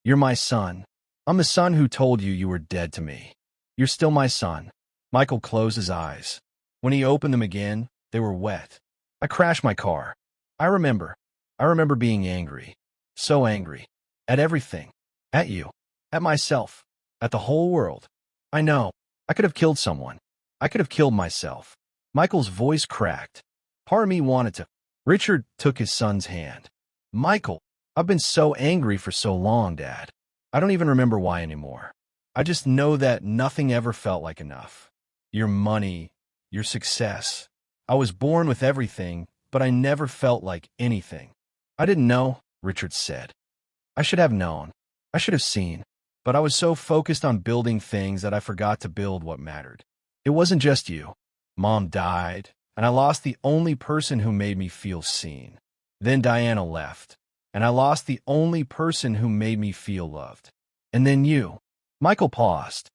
"You're my son. I'm the son who told you you were dead to me. You're still my son." Michael closed his eyes. When he opened them again, they were wet. "I crashed my car. I remember. I remember being angry. So angry. At everything. At you. At myself. At the whole world. I know. I could have killed someone. I could have killed myself." Michael's voice cracked. Part of me wanted to. Richard took his son's hand. "Michael, I've been so angry for so long, Dad. I don't even remember why anymore. I just know that nothing ever felt like enough. Your money, your success. I was born with everything, but I never felt like anything." "I didn't know," Richard said. "I should have known. I should have seen. But I was so focused on building things that I forgot to build what mattered. It wasn't just you. Mom died, and I lost the only person who made me feel seen. Then Diana left, and I lost the only person who made me feel loved. And then you." Michael paused.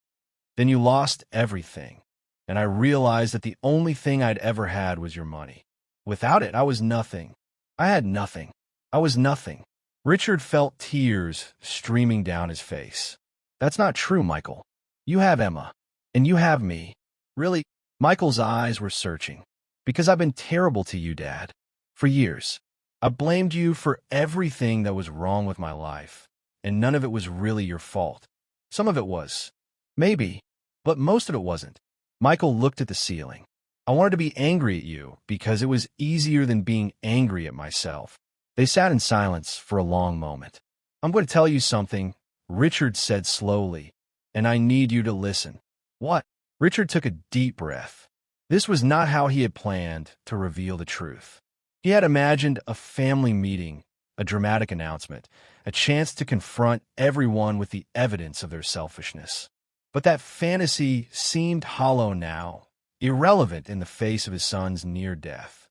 "Then you lost everything, and I realized that the only thing I'd ever had was your money. Without it, I was nothing. I had nothing. I was nothing." Richard felt tears streaming down his face. "That's not true, Michael. You have Emma, and you have me." "Really?" Michael's eyes were searching. "Because I've been terrible to you, Dad. For years. I blamed you for everything that was wrong with my life, and none of it was really your fault. Some of it was. Maybe. But most of it wasn't." Michael looked at the ceiling. "I wanted to be angry at you because it was easier than being angry at myself." They sat in silence for a long moment. "I'm going to tell you something," Richard said slowly, "and I need you to listen." "What?" Richard took a deep breath. This was not how he had planned to reveal the truth. He had imagined a family meeting, a dramatic announcement, a chance to confront everyone with the evidence of their selfishness. But that fantasy seemed hollow now, irrelevant in the face of his son's near death.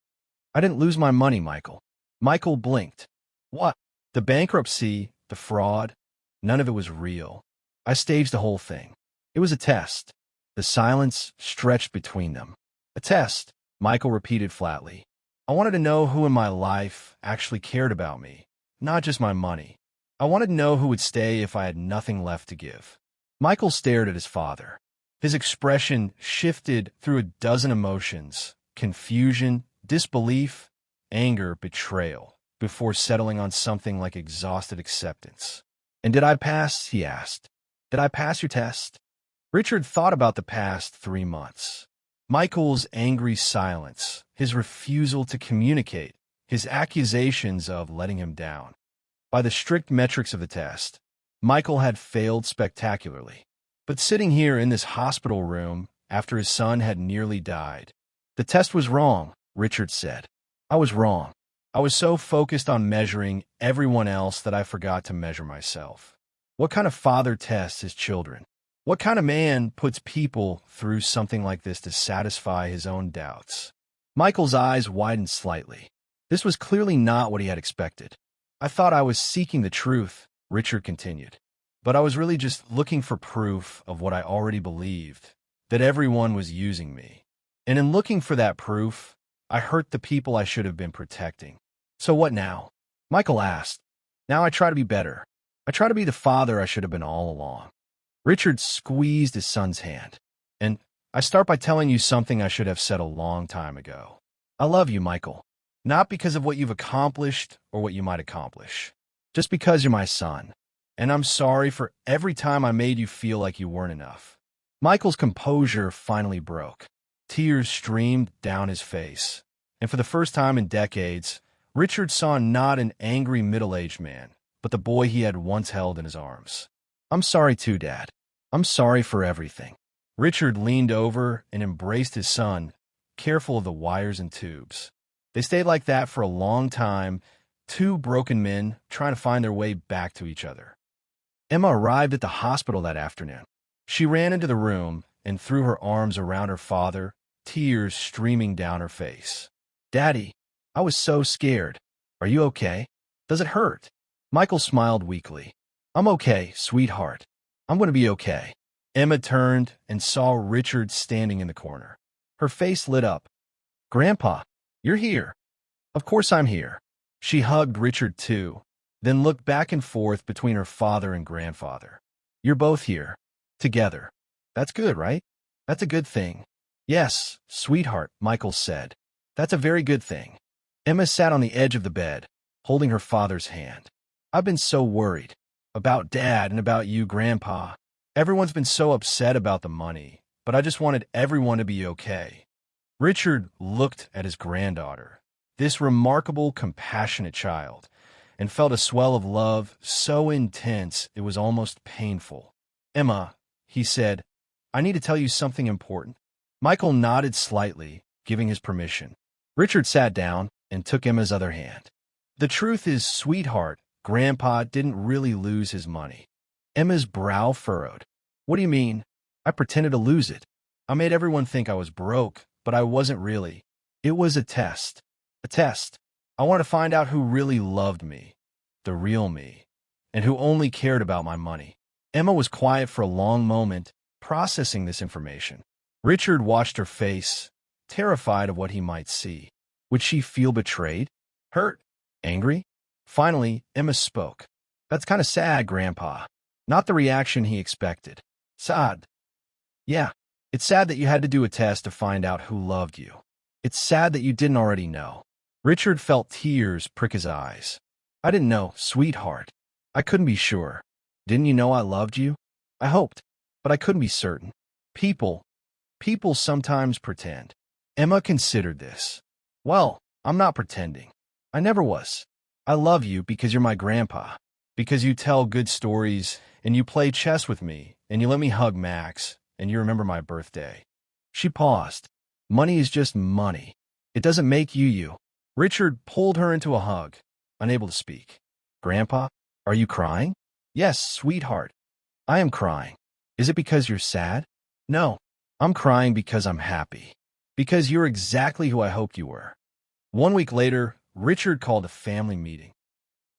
"I didn't lose my money, Michael." Michael blinked. "What? The bankruptcy, the fraud? None of it was real. I staged the whole thing. It was a test." The silence stretched between them. "A test," Michael repeated flatly. "I wanted to know who in my life actually cared about me, not just my money. I wanted to know who would stay if I had nothing left to give." Michael stared at his father. His expression shifted through a dozen emotions: confusion, disbelief, anger, betrayal, before settling on something like exhausted acceptance. "And did I pass?" he asked. "Did I pass your test?" Richard thought about the past 3 months. Michael's angry silence, his refusal to communicate, his accusations of letting him down. By the strict metrics of the test, Michael had failed spectacularly. But sitting here in this hospital room after his son had nearly died, "The test was wrong," Richard said. "I was wrong. I was so focused on measuring everyone else that I forgot to measure myself. What kind of father tests his children? What kind of man puts people through something like this to satisfy his own doubts?" Michael's eyes widened slightly. This was clearly not what he had expected. "I thought I was seeking the truth," Richard continued. "But I was really just looking for proof of what I already believed, that everyone was using me. And in looking for that proof, I hurt the people I should have been protecting. So what now? Michael asked. Now I try to be better. I try to be the father I should have been all along. Richard squeezed his son's hand. And I start by telling you something I should have said a long time ago. I love you, Michael. Not because of what you've accomplished or what you might accomplish. Just because you're my son. And I'm sorry for every time I made you feel like you weren't enough. Michael's composure finally broke. Tears streamed down his face. And for the first time in decades, Richard saw not an angry middle-aged man, but the boy he had once held in his arms. I'm sorry too, Dad. I'm sorry for everything. Richard leaned over and embraced his son, careful of the wires and tubes. They stayed like that for a long time, two broken men trying to find their way back to each other. Emma arrived at the hospital that afternoon. She ran into the room and threw her arms around her father, tears streaming down her face. Daddy, I was so scared. Are you okay? Does it hurt? Michael smiled weakly. I'm okay, sweetheart. I'm going to be okay. Emma turned and saw Richard standing in the corner. Her face lit up. Grandpa, you're here. Of course I'm here. She hugged Richard too, then looked back and forth between her father and grandfather. You're both here. Together. That's good, right? That's a good thing. Yes, sweetheart, Michael said. That's a very good thing. Emma sat on the edge of the bed, holding her father's hand. I've been so worried. About Dad and about you, Grandpa. Everyone's been so upset about the money, but I just wanted everyone to be okay. Richard looked at his granddaughter, this remarkable, compassionate child, and felt a swell of love so intense it was almost painful. Emma, he said, I need to tell you something important. Michael nodded slightly, giving his permission. Richard sat down and took Emma's other hand. The truth is, sweetheart, Grandpa didn't really lose his money. Emma's brow furrowed. What do you mean? I pretended to lose it. I made everyone think I was broke, but I wasn't really. It was a test. A test. I wanted to find out who really loved me, the real me, and who only cared about my money. Emma was quiet for a long moment, processing this information. Richard watched her face, terrified of what he might see. Would she feel betrayed? Hurt? Angry? Finally, Emma spoke. That's kind of sad, Grandpa. Not the reaction he expected. Sad. Yeah, it's sad that you had to do a test to find out who loved you. It's sad that you didn't already know. Richard felt tears prick his eyes. I didn't know, sweetheart. I couldn't be sure. Didn't you know I loved you? I hoped, but I couldn't be certain. People sometimes pretend. Emma considered this. Well, I'm not pretending. I never was. I love you because you're my grandpa, because you tell good stories, and you play chess with me, and you let me hug Max, and you remember my birthday. She paused. Money is just money. It doesn't make you you. Richard pulled her into a hug, unable to speak. Grandpa, are you crying? Yes, sweetheart. I am crying. Is it because you're sad? No, I'm crying because I'm happy. Because you're exactly who I hoped you were. 1 week later, Richard called a family meeting.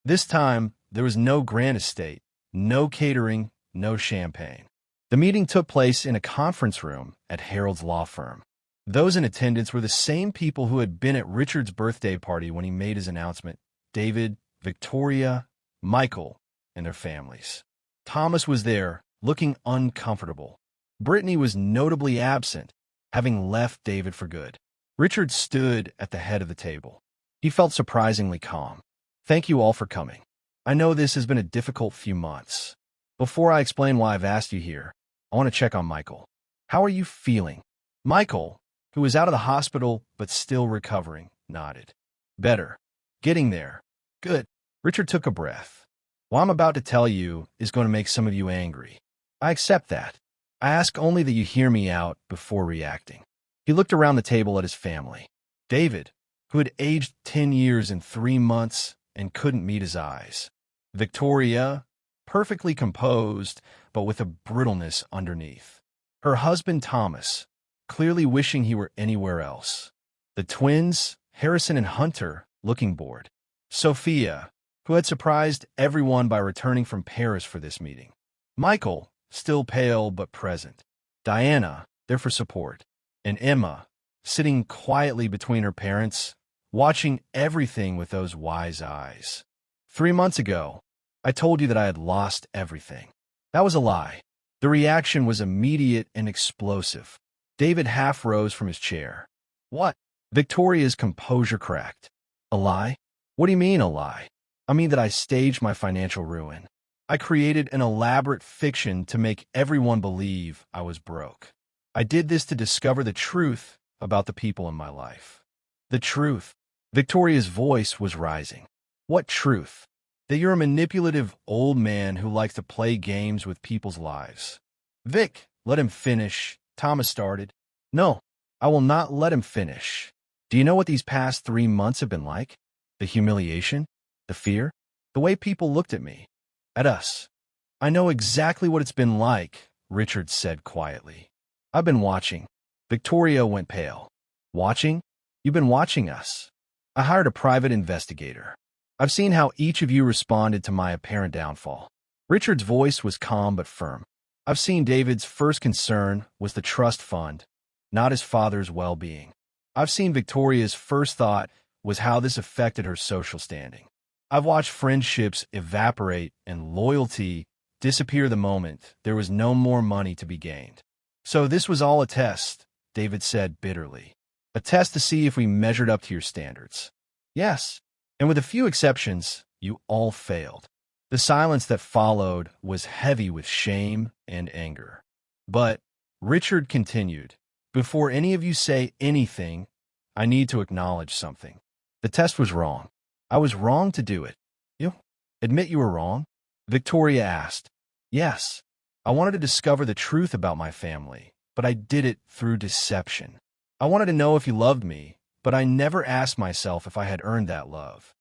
This time, there was no grand estate, no catering, no champagne. The meeting took place in a conference room at Harold's law firm. Those in attendance were the same people who had been at Richard's birthday party when he made his announcement: David, Victoria, Michael, and their families. Thomas was there, looking uncomfortable. Brittany was notably absent, having left David for good. Richard stood at the head of the table. He felt surprisingly calm. Thank you all for coming. I know this has been a difficult few months. Before I explain why I've asked you here, I want to check on Michael. How are you feeling? Michael, who was out of the hospital but still recovering, nodded. Better. Getting there. Good. Richard took a breath. What I'm about to tell you is going to make some of you angry. I accept that. I ask only that you hear me out before reacting. He looked around the table at his family. David, who had aged 10 years in 3 months and couldn't meet his eyes. Victoria, perfectly composed, but with a brittleness underneath. Her husband Thomas, clearly wishing he were anywhere else. The twins, Harrison and Hunter, looking bored. Sophia, who had surprised everyone by returning from Paris for this meeting. Michael, still pale but present. Diana, there for support. And Emma, sitting quietly between her parents, watching everything with those wise eyes. 3 months ago, I told you that I had lost everything. That was a lie. The reaction was immediate and explosive. David half rose from his chair. What? Victoria's composure cracked. A lie? What do you mean, a lie? I mean that I staged my financial ruin. I created an elaborate fiction to make everyone believe I was broke. I did this to discover the truth about the people in my life. The truth. Victoria's voice was rising. What truth? That you're a manipulative old man who likes to play games with people's lives. Vic, let him finish, Thomas started. No, I will not let him finish. Do you know what these past 3 months have been like? The humiliation, the fear, the way people looked at me, at us. I know exactly what it's been like, Richard said quietly. I've been watching. Victoria went pale. Watching? You've been watching us. I hired a private investigator. I've seen how each of you responded to my apparent downfall. Richard's voice was calm but firm. I've seen David's first concern was the trust fund, not his father's well-being. I've seen Victoria's first thought was how this affected her social standing. I've watched friendships evaporate and loyalty disappear the moment there was no more money to be gained. So this was all a test, David said bitterly. A test to see if we measured up to your standards. Yes, and with a few exceptions, you all failed. The silence that followed was heavy with shame and anger. But, Richard continued, before any of you say anything, I need to acknowledge something. The test was wrong. I was wrong to do it. You admit you were wrong? Victoria asked. Yes. I wanted to discover the truth about my family, but I did it through deception. I wanted to know if you loved me, but I never asked myself if I had earned that love.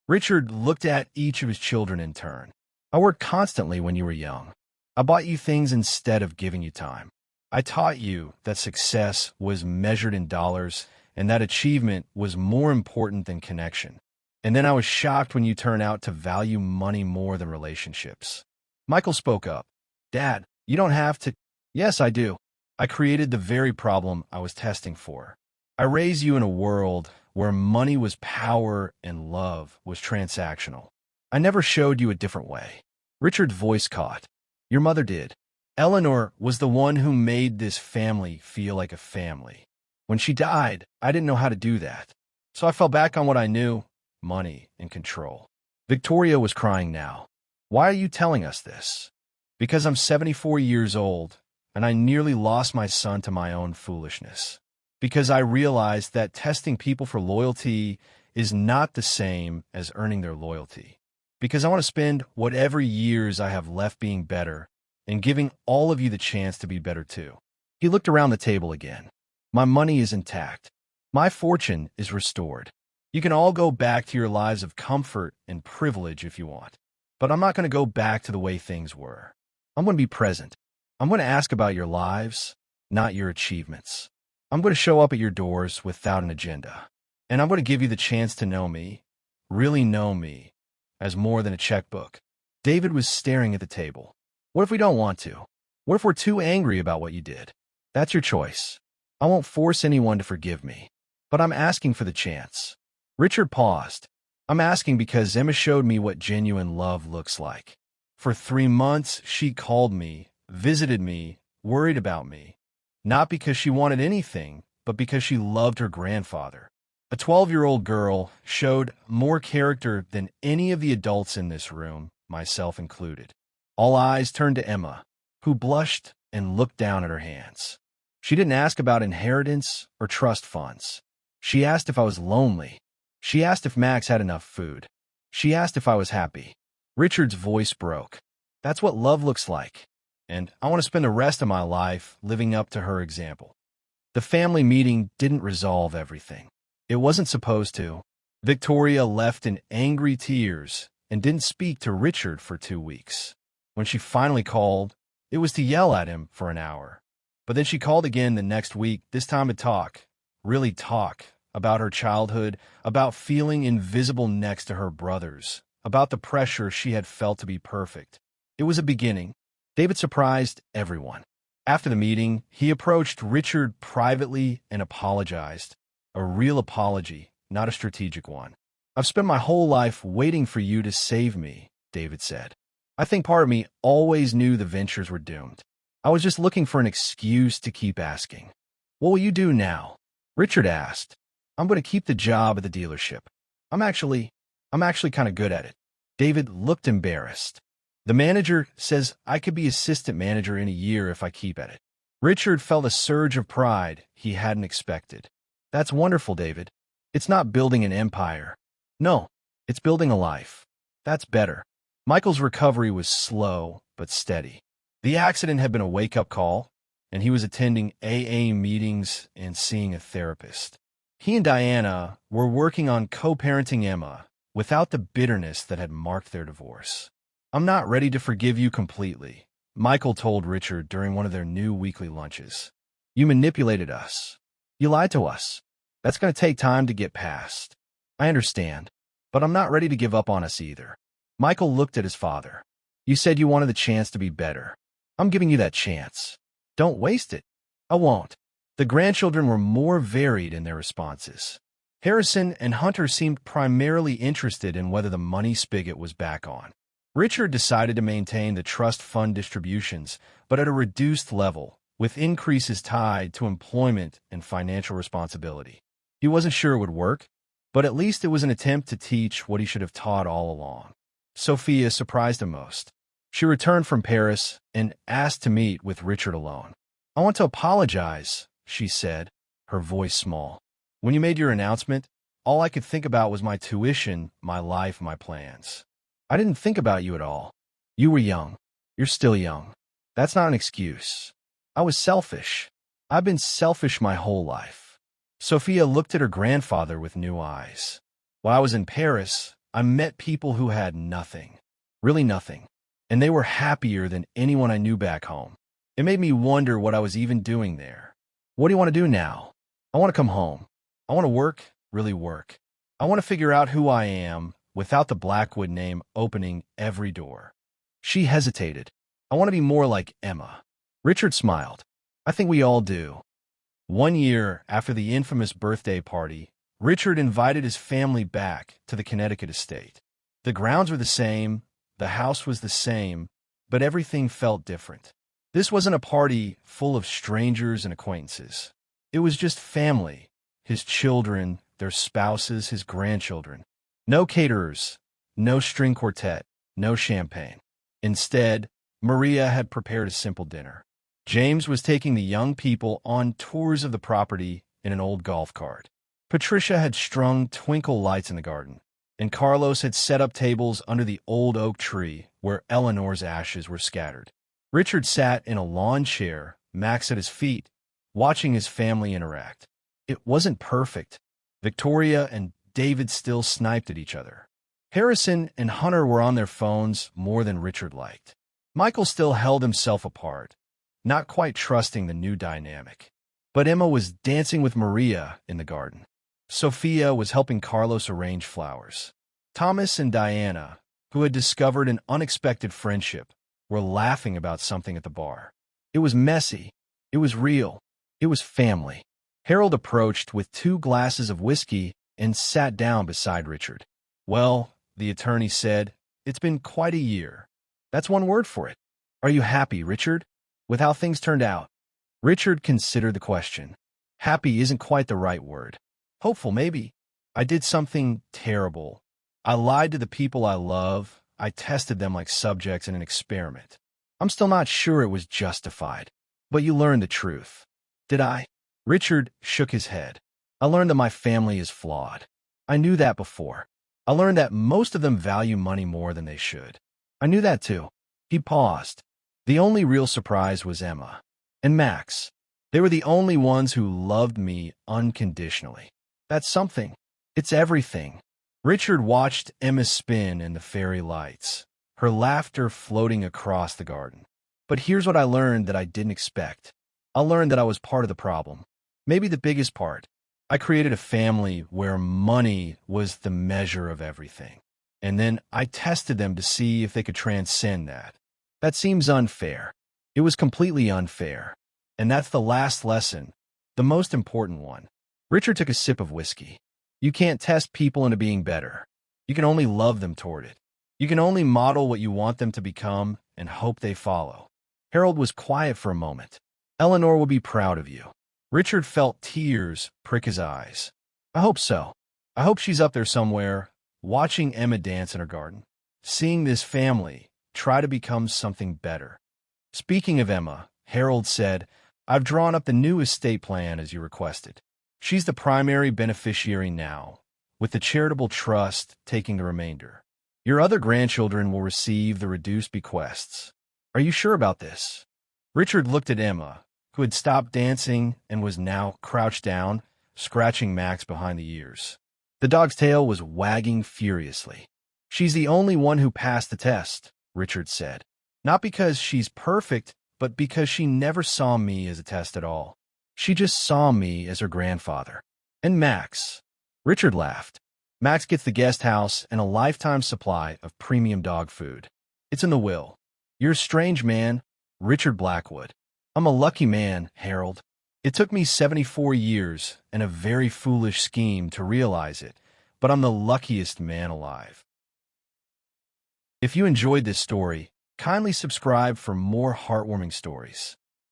Richard looked at each of his children in turn. I worked constantly when you were young. I bought you things instead of giving you time. I taught you that success was measured in dollars and that achievement was more important than connection. And then I was shocked when you turned out to value money more than relationships. Michael spoke up. Dad, you don't have to. Yes, I do. I created the very problem I was testing for. I raised you in a world where money was power and love was transactional. I never showed you a different way. Richard's voice caught. Your mother did. Eleanor was the one who made this family feel like a family. When she died, I didn't know how to do that. So I fell back on what I knew, money and control. Victoria was crying now. Why are you telling us this? Because I'm 74 years old, and I nearly lost my son to my own foolishness. Because I realized that testing people for loyalty is not the same as earning their loyalty. Because I want to spend whatever years I have left being better and giving all of you the chance to be better too. He looked around the table again. My money is intact. My fortune is restored. You can all go back to your lives of comfort and privilege if you want. But I'm not going to go back to the way things were. I'm going to be present. I'm going to ask about your lives, not your achievements. I'm going to show up at your doors without an agenda. And I'm going to give you the chance to know me, really know me, as more than a checkbook. David was staring at the table. What if we don't want to? What if we're too angry about what you did? That's your choice. I won't force anyone to forgive me. But I'm asking for the chance. Richard paused. I'm asking because Emma showed me what genuine love looks like. For 3 months, she called me, visited me, worried about me. Not because she wanted anything, but because she loved her grandfather. A 12-year-old girl showed more character than any of the adults in this room, myself included. All eyes turned to Emma, who blushed and looked down at her hands. She didn't ask about inheritance or trust funds. She asked if I was lonely. She asked if Max had enough food. She asked if I was happy. Richard's voice broke. That's what love looks like. And I want to spend the rest of my life living up to her example. The family meeting didn't resolve everything. It wasn't supposed to. Victoria left in angry tears and didn't speak to Richard for 2 weeks. When she finally called, it was to yell at him for an hour. But then she called again the next week, this time to talk, really talk, about her childhood, about feeling invisible next to her brothers, about the pressure she had felt to be perfect. It was a beginning. David surprised everyone. After the meeting, he approached Richard privately and apologized. A real apology, not a strategic one. "I've spent my whole life waiting for you to save me," David said. "I think part of me always knew the ventures were doomed. I was just looking for an excuse to keep asking." "What will you do now?" Richard asked. "I'm going to keep the job at the dealership. I'm actually kind of good at it." David looked embarrassed. "The manager says I could be assistant manager in a year if I keep at it." Richard felt a surge of pride he hadn't expected. "That's wonderful, David. It's not building an empire. No, it's building a life. That's better." Michael's recovery was slow but steady. The accident had been a wake-up call, and he was attending AA meetings and seeing a therapist. He and Diana were working on co-parenting Emma without the bitterness that had marked their divorce. "I'm not ready to forgive you completely," Michael told Richard during one of their new weekly lunches. "You manipulated us. You lied to us. That's going to take time to get past. I understand, but I'm not ready to give up on us either." Michael looked at his father. "You said you wanted the chance to be better. I'm giving you that chance. Don't waste it." "I won't." The grandchildren were more varied in their responses. Harrison and Hunter seemed primarily interested in whether the money spigot was back on. Richard decided to maintain the trust fund distributions, but at a reduced level, with increases tied to employment and financial responsibility. He wasn't sure it would work, but at least it was an attempt to teach what he should have taught all along. Sophia surprised him most. She returned from Paris and asked to meet with Richard alone. "I want to apologize," she said, her voice small. "When you made your announcement, all I could think about was my tuition, my life, my plans. I didn't think about you at all. You were young. You're still young. That's not an excuse. I was selfish. I've been selfish my whole life." Sophia looked at her grandfather with new eyes. "While I was in Paris, I met people who had nothing, really nothing, and they were happier than anyone I knew back home. It made me wonder what I was even doing there. What do you want to do now?" "I want to come home. I want to work, really work. I want to figure out who I am without the Blackwood name opening every door." She hesitated. "I want to be more like Emma." Richard smiled. "I think we all do." 1 year after the infamous birthday party, Richard invited his family back to the Connecticut estate. The grounds were the same, the house was the same, but everything felt different. This wasn't a party full of strangers and acquaintances. It was just family, his children, their spouses, his grandchildren. No caterers, no string quartet, no champagne. Instead, Maria had prepared a simple dinner. James was taking the young people on tours of the property in an old golf cart. Patricia had strung twinkle lights in the garden, and Carlos had set up tables under the old oak tree where Eleanor's ashes were scattered. Richard sat in a lawn chair, Max at his feet, watching his family interact. It wasn't perfect. Victoria and David still sniped at each other. Harrison and Hunter were on their phones more than Richard liked. Michael still held himself apart, not quite trusting the new dynamic. But Emma was dancing with Maria in the garden. Sophia was helping Carlos arrange flowers. Thomas and Diana, who had discovered an unexpected friendship, were laughing about something at the bar. It was messy. It was real. It was family. Harold approached with 2 glasses of whiskey and sat down beside Richard. "Well," the attorney said, "it's been quite a year. That's one word for it. Are you happy, Richard, with how things turned out?" Richard considered the question. Happy isn't quite the right word. Hopeful, maybe. "I did something terrible. I lied to the people I love. I tested them like subjects in an experiment. I'm still not sure it was justified. But you learned the truth." "Did I?" Richard shook his head. "I learned that my family is flawed. I knew that before. I learned that most of them value money more than they should. I knew that too." He paused. "The only real surprise was Emma and Max. They were the only ones who loved me unconditionally. That's something. It's everything." Richard watched Emma spin in the fairy lights, her laughter floating across the garden. "But here's what I learned that I didn't expect. I learned that I was part of the problem. Maybe the biggest part. I created a family where money was the measure of everything. And then I tested them to see if they could transcend that. That seems unfair. It was completely unfair. And that's the last lesson, the most important one. Richard took a sip of whiskey. You can't test people into being better. You can only love them toward it. You can only model what you want them to become and hope they follow. Harold was quiet for a moment. Eleanor will be proud of you. Richard felt tears prick his eyes. I hope so. I hope she's up there somewhere, watching Emma dance in her garden, seeing this family try to become something better. Speaking of Emma, Harold said, I've drawn up the new estate plan as you requested. She's the primary beneficiary now, with the charitable trust taking the remainder. Your other grandchildren will receive the reduced bequests. Are you sure about this? Richard looked at Emma, who had stopped dancing and was now crouched down, scratching Max behind the ears. The dog's tail was wagging furiously. She's the only one who passed the test, Richard said. Not because she's perfect, but because she never saw me as a test at all. She just saw me as her grandfather. And Max. Richard laughed. Max gets the guest house and a lifetime supply of premium dog food. It's in the will. You're a strange man, Richard Blackwood. I'm a lucky man, Harold. It took me 74 years and a very foolish scheme to realize it, but I'm the luckiest man alive. If you enjoyed this story, kindly subscribe for more heartwarming stories.